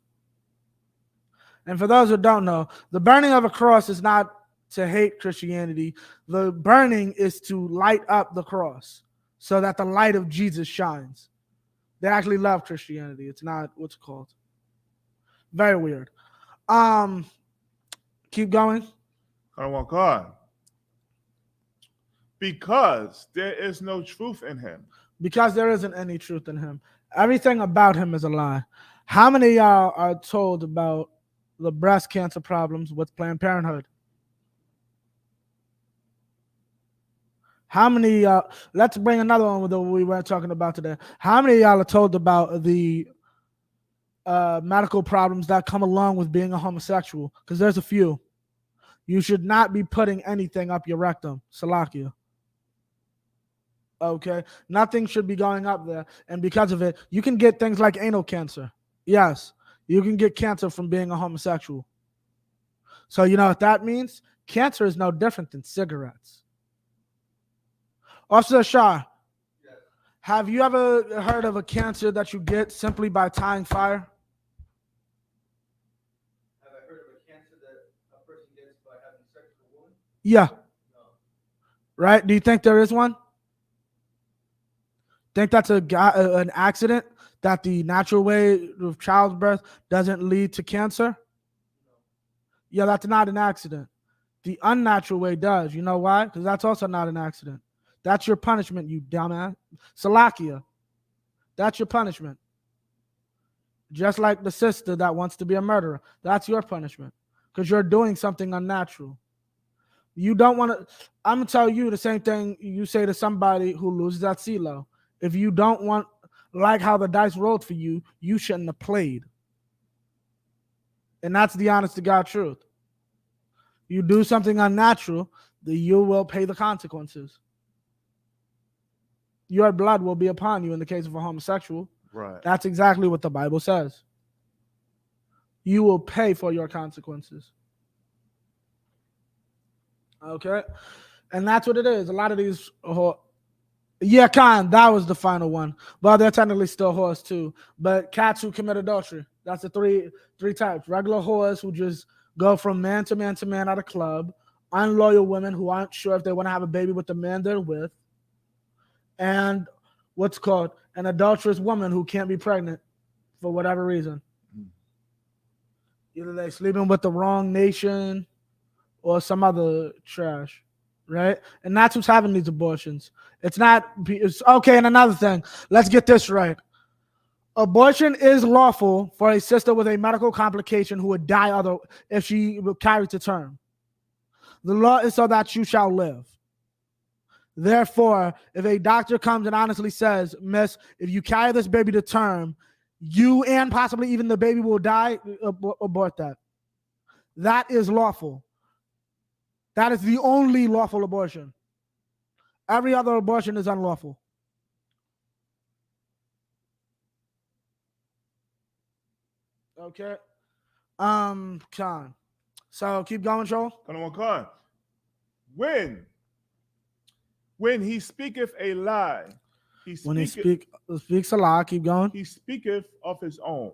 And for those who don't know, the burning of a cross is not to hate Christianity. The burning is to light up the cross so that the light of Jesus shines. They actually love Christianity. It's not what's it called. Very weird. Keep going. I don't want God. Because there is no truth in him. Because there isn't any truth in him. Everything about him is a lie. How many of y'all are told about the breast cancer problems with Planned Parenthood? How many let's bring another one that we weren't talking about today. How many of y'all are told about the medical problems that come along with being a homosexual? Because there's a few. You should not be putting anything up your rectum. Salakia. Okay? Nothing should be going up there. And because of it, you can get things like anal cancer. Yes. You can get cancer from being a homosexual. So you know what that means? Cancer is no different than cigarettes. Officer Shah, yes. Have you ever heard of a cancer that you get simply by tying fire? Have I heard of a cancer that a person gets by having sex with a woman? Yeah. No. Right? Do you think there is one? Think that's an accident? That the natural way of childbirth doesn't lead to cancer? No. Yeah, that's not an accident. The unnatural way does. You know why? Because that's also not an accident. That's your punishment, you dumbass. Salakia. That's your punishment. Just like the sister that wants to be a murderer. That's your punishment. Because you're doing something unnatural. You don't want to. I'm going to tell you the same thing you say to somebody who loses at CeeLo. If you don't like how the dice rolled for you, you shouldn't have played. And that's the honest to God truth. You do something unnatural, then you will pay the consequences. Your blood will be upon you in the case of a homosexual. Right. That's exactly what the Bible says. You will pay for your consequences. Okay? And that's what it is. A lot of these... Yeah, Khan, that was the final one. Well, they're technically still whores too. But cats who commit adultery. That's the three types. Regular whores who just go from man to man to man at a club. Unloyal women who aren't sure if they want to have a baby with the man they're with. And what's called an adulterous woman who can't be pregnant for whatever reason. Either they sleeping with the wrong nation or some other trash, right? And that's who's having these abortions. It's not. It's okay. And another thing, let's get this right. Abortion is lawful for a sister with a medical complication who would die other if she carried to term. The law is so that you shall live. Therefore, if a doctor comes and honestly says, Miss, if you carry this baby to term, you and possibly even the baby will die, abort that. That is lawful. That is the only lawful abortion. Every other abortion is unlawful. Okay. Con. So keep going, Joel. Come on, come. When he speaketh a lie, When he speaks a lie, keep going. he speaketh of his own.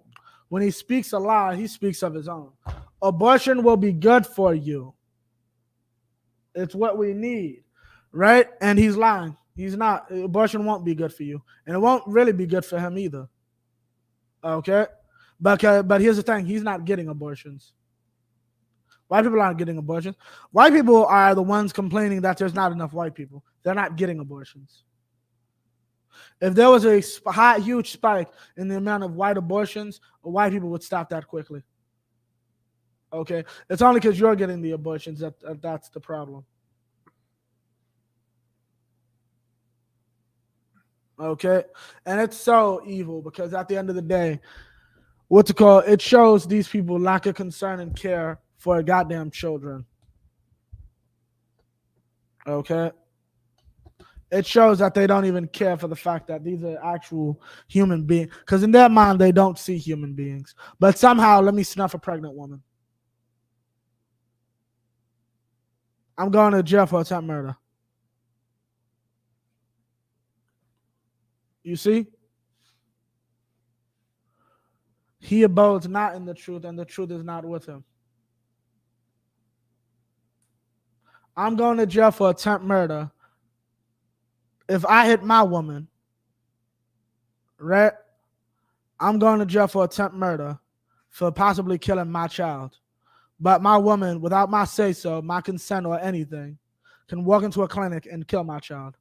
When he speaks a lie, he speaks of his own. Abortion will be good for you. It's what we need, right? And he's lying. He's not. Abortion won't be good for you, and it won't really be good for him either. Okay, but here's the thing: he's not getting abortions. White people aren't getting abortions. White people are the ones complaining that there's not enough white people. They're not getting abortions. If there was a huge spike in the amount of white abortions, white people would stop that quickly. Okay? It's only because you're getting the abortions that's the problem. Okay? And it's so evil because at the end of the day, it shows these people lack of concern and care for goddamn children. Okay? It shows that they don't even care for the fact that these are actual human beings. Because in their mind, they don't see human beings. But somehow, let me snuff a pregnant woman. I'm going to jail for attempt murder. You see? He abodes not in the truth, and the truth is not with him. I'm going to jail for attempt murder. If I hit my woman, right, I'm going to jail for attempt murder for possibly killing my child. But my woman, without my say-so, my consent or anything, can walk into a clinic and kill my child.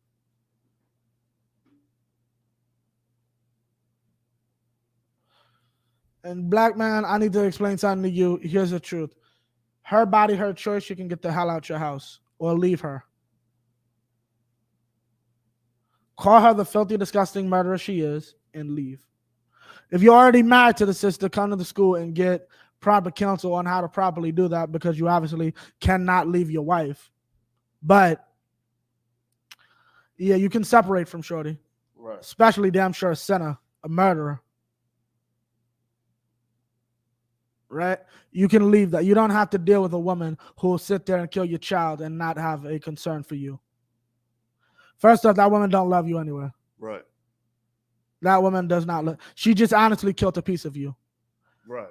And black man, I need to explain something to you. Here's the truth. Her body, her choice, you can get the hell out your house or leave her. Call her the filthy, disgusting murderer she is and leave. If you're already married to the sister, come to the school and get proper counsel on how to properly do that because you obviously cannot leave your wife. But, yeah, you can separate from shorty. Right. Especially damn sure a sinner, a murderer. Right? You can leave that. You don't have to deal with a woman who will sit there and kill your child and not have a concern for you. First off, that woman don't love you anyway. Right. That woman does not love. She just honestly killed a piece of you. Right.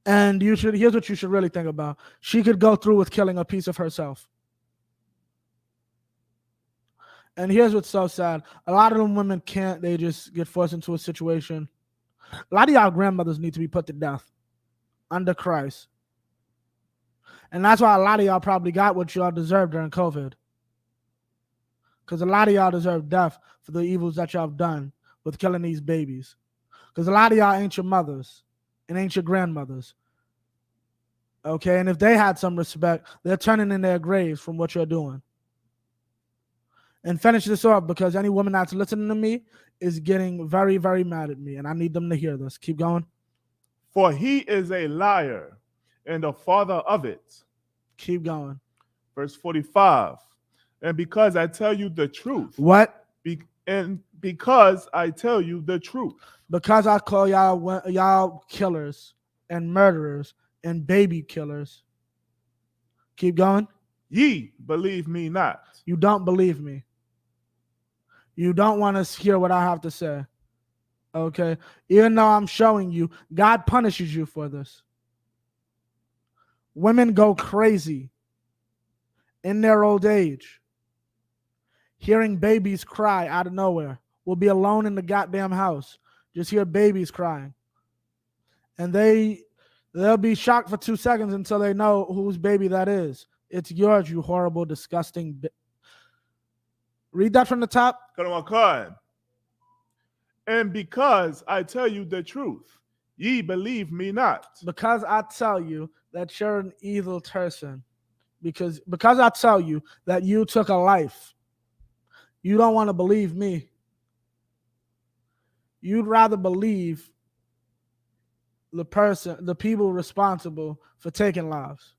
And here's what you should really think about. She could go through with killing a piece of herself. And here's what's so sad. A lot of them women can't. They just get forced into a situation. A lot of y'all grandmothers need to be put to death under Christ. And that's why a lot of y'all probably got what y'all deserved during COVID. Because a lot of y'all deserve death for the evils that y'all have done with killing these babies. Because a lot of y'all ain't your mothers and ain't your grandmothers. Okay, and if they had some respect, they're turning in their graves from what you're doing. And finish this off because any woman that's listening to me is getting very, very mad at me, and I need them to hear this. Keep going. For he is a liar and the father of it. Keep going. Verse 45. And because I tell you the truth. What? And because I tell you the truth. Because I call y'all killers and murderers and baby killers. Keep going. Ye believe me not. You don't believe me. You don't want to hear what I have to say. Okay? Even though I'm showing you, God punishes you for this. Women go crazy in their old age. Hearing babies cry out of nowhere. We'll be alone in the goddamn house. Just hear babies crying. And they They'll be shocked for 2 seconds until they know whose baby that is. It's yours, you horrible, disgusting. Read that from the top. Come on, card. And because I tell you the truth, ye believe me not. Because I tell you that you're an evil person. Because I tell you that you took a life. You don't want to believe me. You'd rather believe the people responsible for taking lives.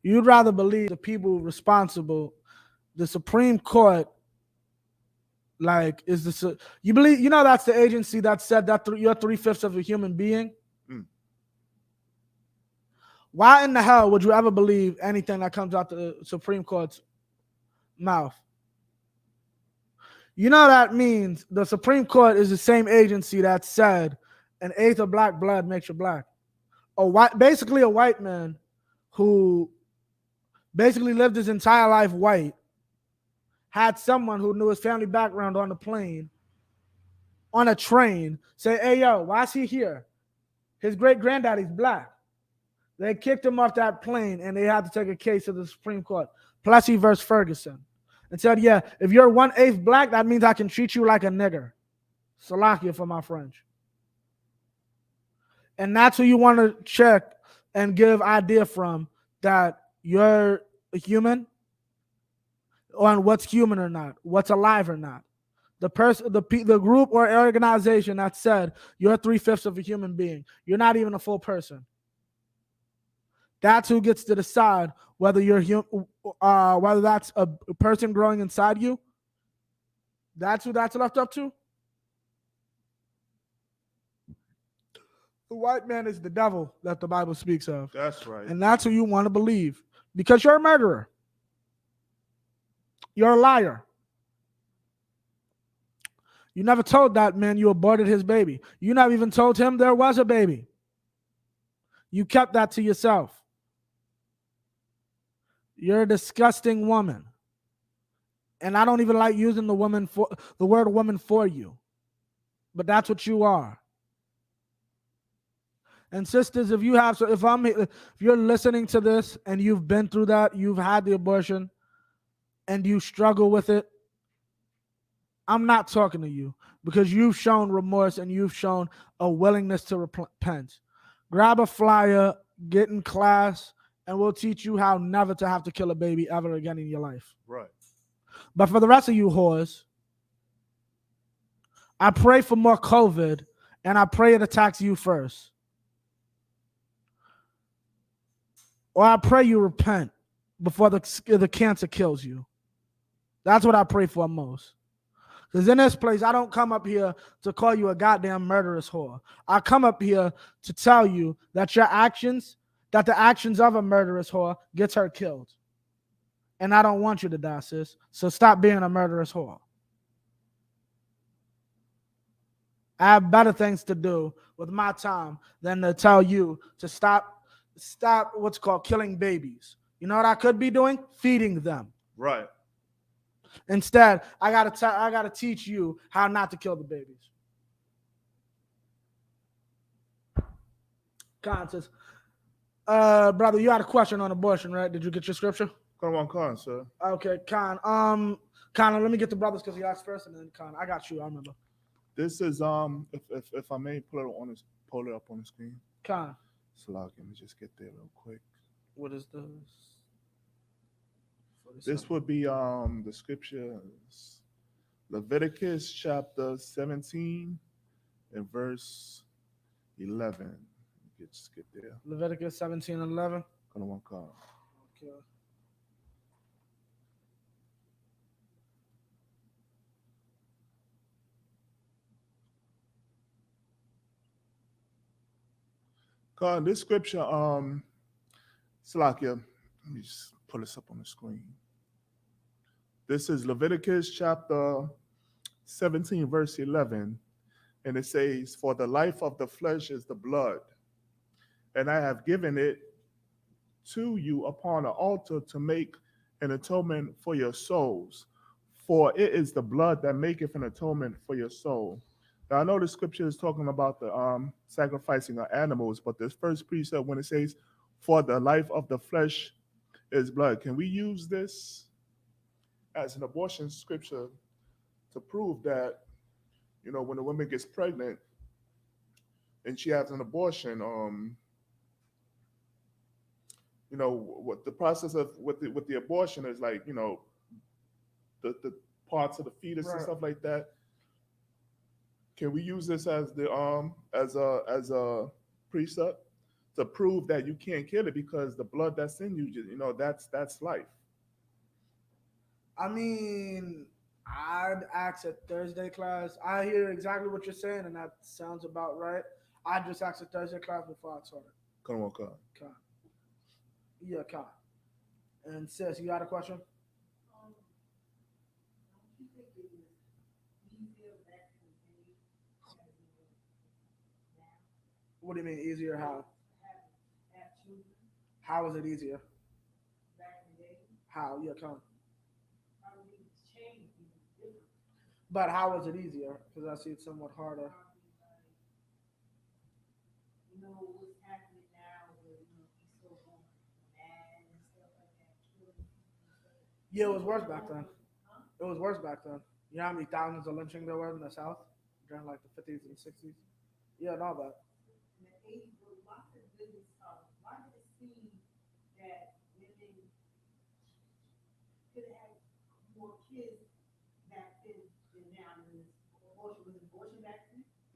You'd rather believe the people responsible, the Supreme Court, like is the you believe that's the agency that said that you're 3/5 of a human being. Mm. Why in the hell would you ever believe anything that comes out the Supreme Court's mouth? That means the Supreme Court is the same agency that said an eighth of black blood makes you black. Basically a white man who basically lived his entire life white, had someone who knew his family background on the plane, on a train, say, hey, yo, why is he here? His great-granddaddy's black. They kicked him off that plane, and they had to take a case to the Supreme Court, Plessy versus Ferguson, and said, yeah, if you're 1/8 black, that means I can treat you like a nigger. Salakia for my French. And that's who you want to check and give idea from, that you're a human, on what's human or not, what's alive or not. The person, the group or organization that said you're 3/5 of a human being, you're not even a full person. That's who gets to decide whether whether that's a person growing inside you. That's who that's left up to. The white man is the devil that the Bible speaks of. That's right. And that's who you want to believe, because you're a murderer. You're a liar. You never told that man you aborted his baby. You never even told him there was a baby. You kept that to yourself. You're a disgusting woman. And I don't even like using the word woman for you. But that's what you are. And sisters, if you're listening to this and you've been through that, you've had the abortion, and you struggle with it, I'm not talking to you, because you've shown remorse and you've shown a willingness to repent. Grab a flyer, get in class, and we'll teach you how never to have to kill a baby ever again in your life. Right. But for the rest of you whores, I pray for more COVID, and I pray it attacks you first. Or I pray you repent before the cancer kills you. That's what I pray for most. Because in this place, I don't come up here to call you a goddamn murderous whore. I come up here to tell you that the actions of a murderous whore gets her killed. And I don't want you to die, sis. So stop being a murderous whore. I have better things to do with my time than to tell you to stop what's called killing babies. You know what I could be doing? Feeding them. Right. Instead, I gotta teach you how not to kill the babies. Khan says, brother, you had a question on abortion, right? Did you get your scripture? Come on, Khan, sir. Okay, Khan. Khan, let me get the brothers because he asked first, and then Khan. I got you. I remember. This is if I may pull it up on the screen. Khan. Salak, let me just get there real quick. What is this? This would be the scriptures, Leviticus chapter 17 and verse 11. Just get there. Leviticus 17 and 11. Come on, Khan. Okay. Khan, this scripture, Salakia, let me just pull this up on the screen. This is Leviticus chapter 17, verse 11. And it says, for the life of the flesh is the blood, and I have given it to you upon an altar to make an atonement for your souls. For it is the blood that maketh an atonement for your soul. Now, I know the scripture is talking about the sacrificing of animals, but this first precept, when it says, "For the life of the flesh is blood," can we use this as an abortion scripture to prove that when a woman gets pregnant and she has an abortion, what the process of with the abortion is like, the parts of the fetus and Right. stuff like that. Can we use this as the as a precept to prove that you can't kill it because the blood that's in you, that's life. I mean, I'd ask at Thursday class. I hear exactly what you're saying, and that sounds about right. I just asked at Thursday class before I taught it. Come on, come. Con. Yeah, con. And sis, you got a question? What do you mean easier? How? How is it easier? How? Yeah, con. But how is it easier? Because I see it somewhat harder. Yeah, it was worse back then. It was worse back then. You know how many thousands of lynching there were in the South during like the 50s and 60s? Yeah, and all that.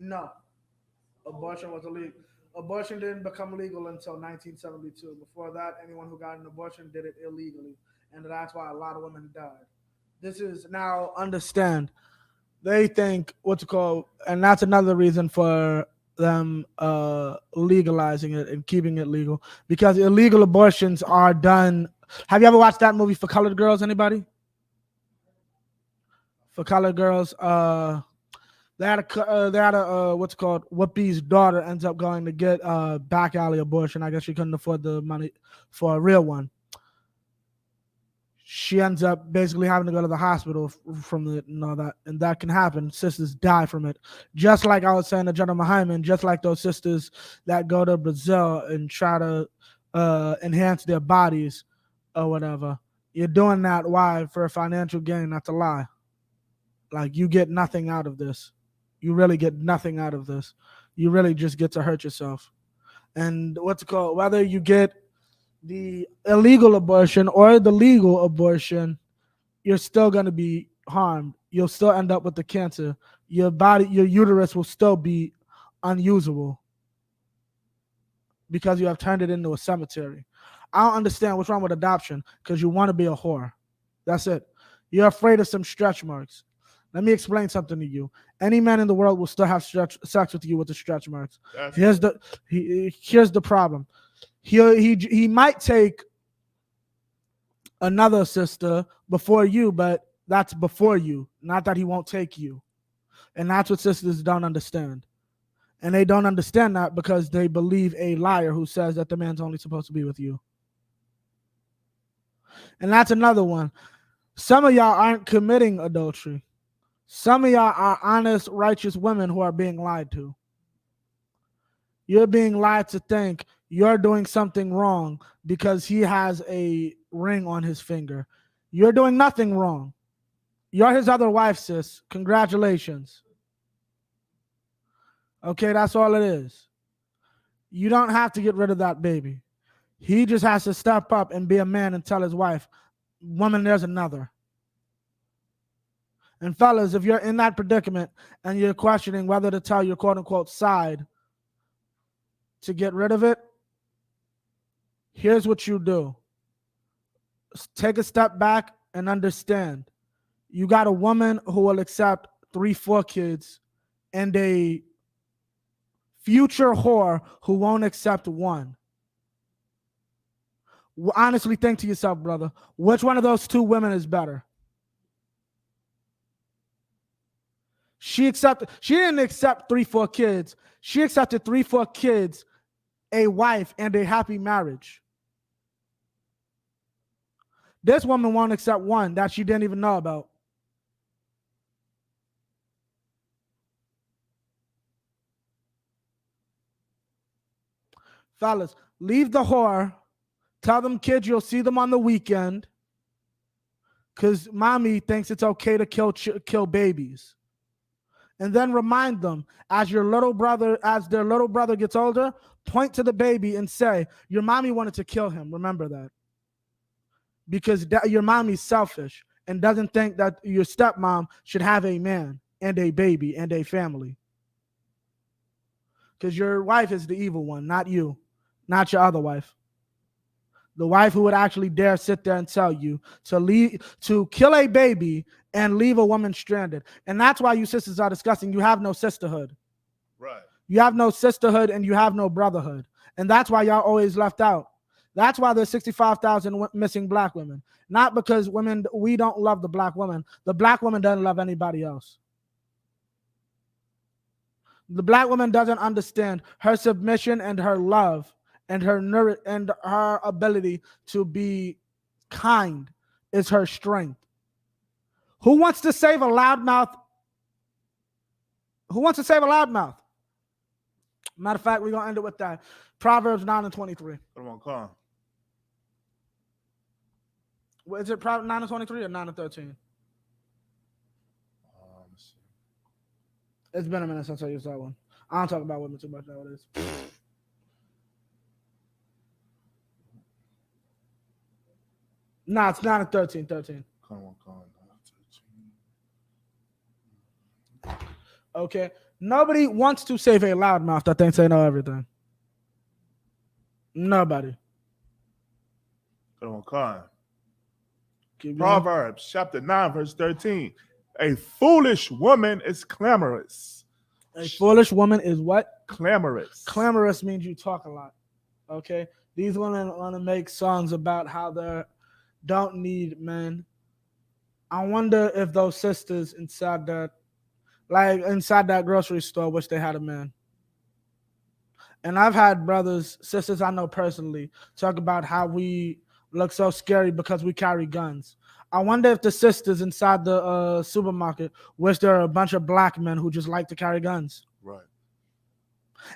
No, abortion was illegal. Abortion didn't become legal until 1972. Before that, anyone who got an abortion did it illegally, and that's why a lot of women died. This is now understand. They think what's it called, and that's another reason for them legalizing it and keeping it legal because illegal abortions are done. Have you ever watched that movie For Colored Girls? Anybody? For Colored Girls, they had a what's it called, Whoopi's daughter ends up going to get a back alley abortion. I guess she couldn't afford the money for a real one. She ends up basically having to go to the hospital from the and all that, and that can happen. Sisters die from it, just like I was saying to General Hyman, just like those sisters that go to Brazil and try to enhance their bodies or whatever. You're doing that why? For a financial gain. That's a lie. Like you get nothing out of this. You really get nothing out of this. You really just get to hurt yourself. And what's it called? Whether you get the illegal abortion or the legal abortion, you're still going to be harmed. You'll still end up with the cancer. Your body, your uterus will still be unusable because you have turned it into a cemetery. I don't understand what's wrong with adoption because you want to be a whore. That's it. You're afraid of some stretch marks. Let me explain something to you. Any man in the world will still have sex with you with the stretch marks. That's Here's right. here's the problem. He might take another sister before you, but that's before you, not that he won't take you. And that's what sisters don't understand. And they don't understand that because they believe a liar who says that the man's only supposed to be with you. And that's another one. Some of y'all aren't committing adultery. Some of y'all are honest, righteous women who are being lied to. You're being lied to think you're doing something wrong because he has a ring on his finger. You're doing nothing wrong. You're his other wife, sis. Congratulations. Okay, that's all it is. You don't have to get rid of that baby. He just has to step up and be a man and tell his wife, woman, there's another. And fellas, if you're in that predicament and you're questioning whether to tell your quote unquote side to get rid of it, here's what you do. Take a step back and understand. You got a woman who will accept 3, 4 kids and a future whore who won't accept one. Honestly, think to yourself, brother, which one of those two women is better? She didn't accept 3, 4 kids. She accepted 3, 4 kids, a wife, and a happy marriage. This woman won't accept one that she didn't even know about. Fellas, leave the whore. Tell them kids you'll see them on the weekend. Because mommy thinks it's okay to kill babies. And then remind them, as their little brother gets older, point to the baby and say, your mommy wanted to kill him. Remember that. Because your mommy's selfish and doesn't think that your stepmom should have a man and a baby and a family. Because your wife is the evil one, not you, not your other wife. The wife who would actually dare sit there and tell you to kill a baby and leave a woman stranded. And that's why you sisters are disgusting. You have no sisterhood. Right. You have no sisterhood and you have no brotherhood. And that's why y'all always left out. That's why there's 65,000 missing black women. Not because we don't love the black woman. The black woman doesn't love anybody else. The black woman doesn't understand her submission and her love and her ability to be kind is her strength. Who wants to save a loudmouth? Who wants to save a loudmouth? Matter of fact, we're going to end it with that. Proverbs 9:23. Come on, come on. Is it Proverbs 9:23 or 9:13? Let's see. It's been a minute since I used that one. I don't talk about women too much nowadays. Nah, it's 9:13. 13. Come on, come on. Okay. Nobody wants to save a loudmouth that thinks they know everything. Nobody. Come on, come on. Keep going. Proverbs chapter 9, verse 13. A foolish woman is clamorous. A foolish woman is what? Clamorous. Clamorous means you talk a lot. Okay? These women want to make songs about how they don't need men. I wonder if those sisters inside that grocery store wish they had a man. And I've had sisters I know personally, talk about how we look so scary because we carry guns. I wonder if the sisters inside the supermarket wish there are a bunch of black men who just like to carry guns. Right.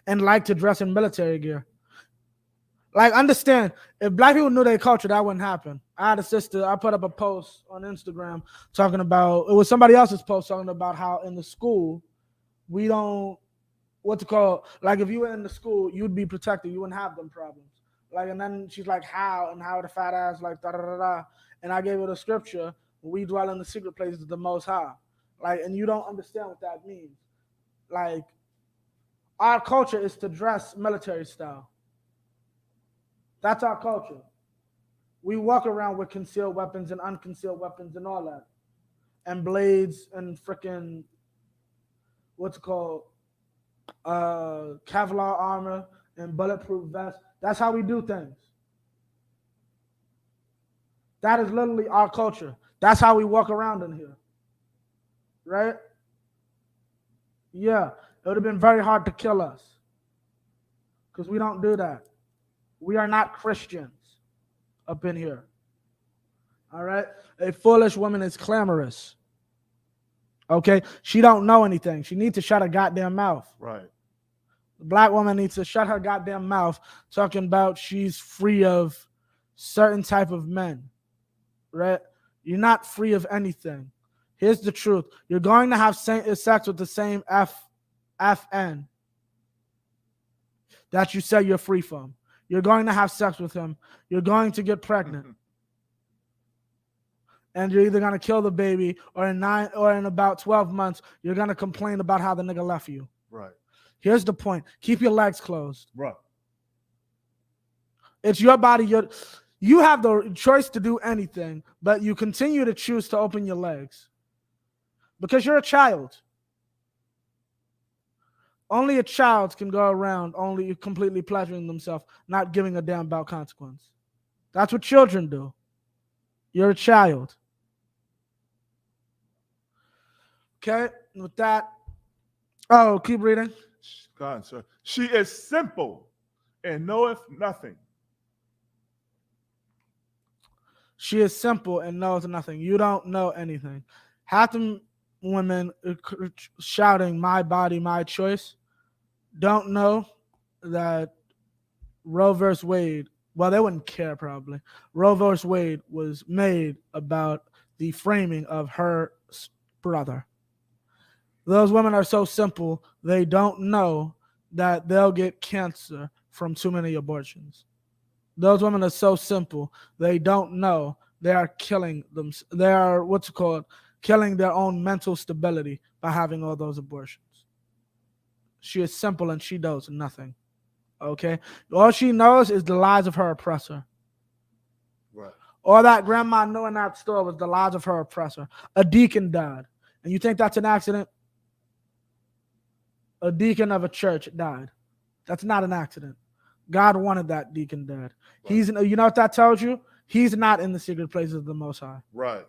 And like to dress in military gear. Like, understand, if black people knew their culture, that wouldn't happen. I had a sister, I put up a post on Instagram talking about, it was somebody else's post talking about how in the school, we don't, like if you were in the school, you'd be protected, you wouldn't have them problems. Like, and then she's like, how? And how the fat ass, like, da da da da. And I gave her the scripture, we dwell in the secret places of the Most High. Like, and you don't understand what that means. Like, our culture is to dress military style. That's our culture. We walk around with concealed weapons and unconcealed weapons and all that. And blades and freaking, Kevlar armor and bulletproof vests. That's how we do things. That is literally our culture. That's how we walk around in here. Right? Yeah. It would have been very hard to kill us. Because we don't do that. We are not Christians up in here. All right? A foolish woman is clamorous. Okay? She don't know anything. She needs to shut her goddamn mouth. Right. The black woman needs to shut her goddamn mouth talking about she's free of certain type of men. Right? You're not free of anything. Here's the truth. You're going to have sex with the same FN that you say you're free from. You're going to have sex with him. You're going to get pregnant. And you're either going to kill the baby or in about 12 months, you're going to complain about how the nigga left you. Right. Here's the point. Keep your legs closed. Right. It's your body. You have the choice to do anything, but you continue to choose to open your legs. Because you're a child. Only a child can go around only completely pleasuring themselves, not giving a damn about consequence. That's what children do. You're a child. Okay, with that. Oh, keep reading. God, sir. She is simple and knoweth nothing. She is simple and knows nothing. You don't know anything. Half the women shouting, my body, my choice, don't know that Roe versus Wade, well, they wouldn't care probably. Roe versus Wade was made about the framing of her brother. Those women are so simple, they don't know that they'll get cancer from too many abortions. Those women are so simple, they don't know they are killing them. They are, killing their own mental stability by having all those abortions. She is simple and she knows nothing. Okay? All she knows is the lies of her oppressor. Right. All that grandma knew in that store was the lies of her oppressor. A deacon died. And you think that's an accident? A deacon of a church died. That's not an accident. God wanted that deacon dead. Right. You know what that tells you? He's not in the secret places of the Most High. Right.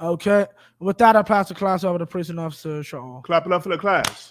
Okay. With that, I pass the class over to Priest and Officer Shaul. Clap it up for the class.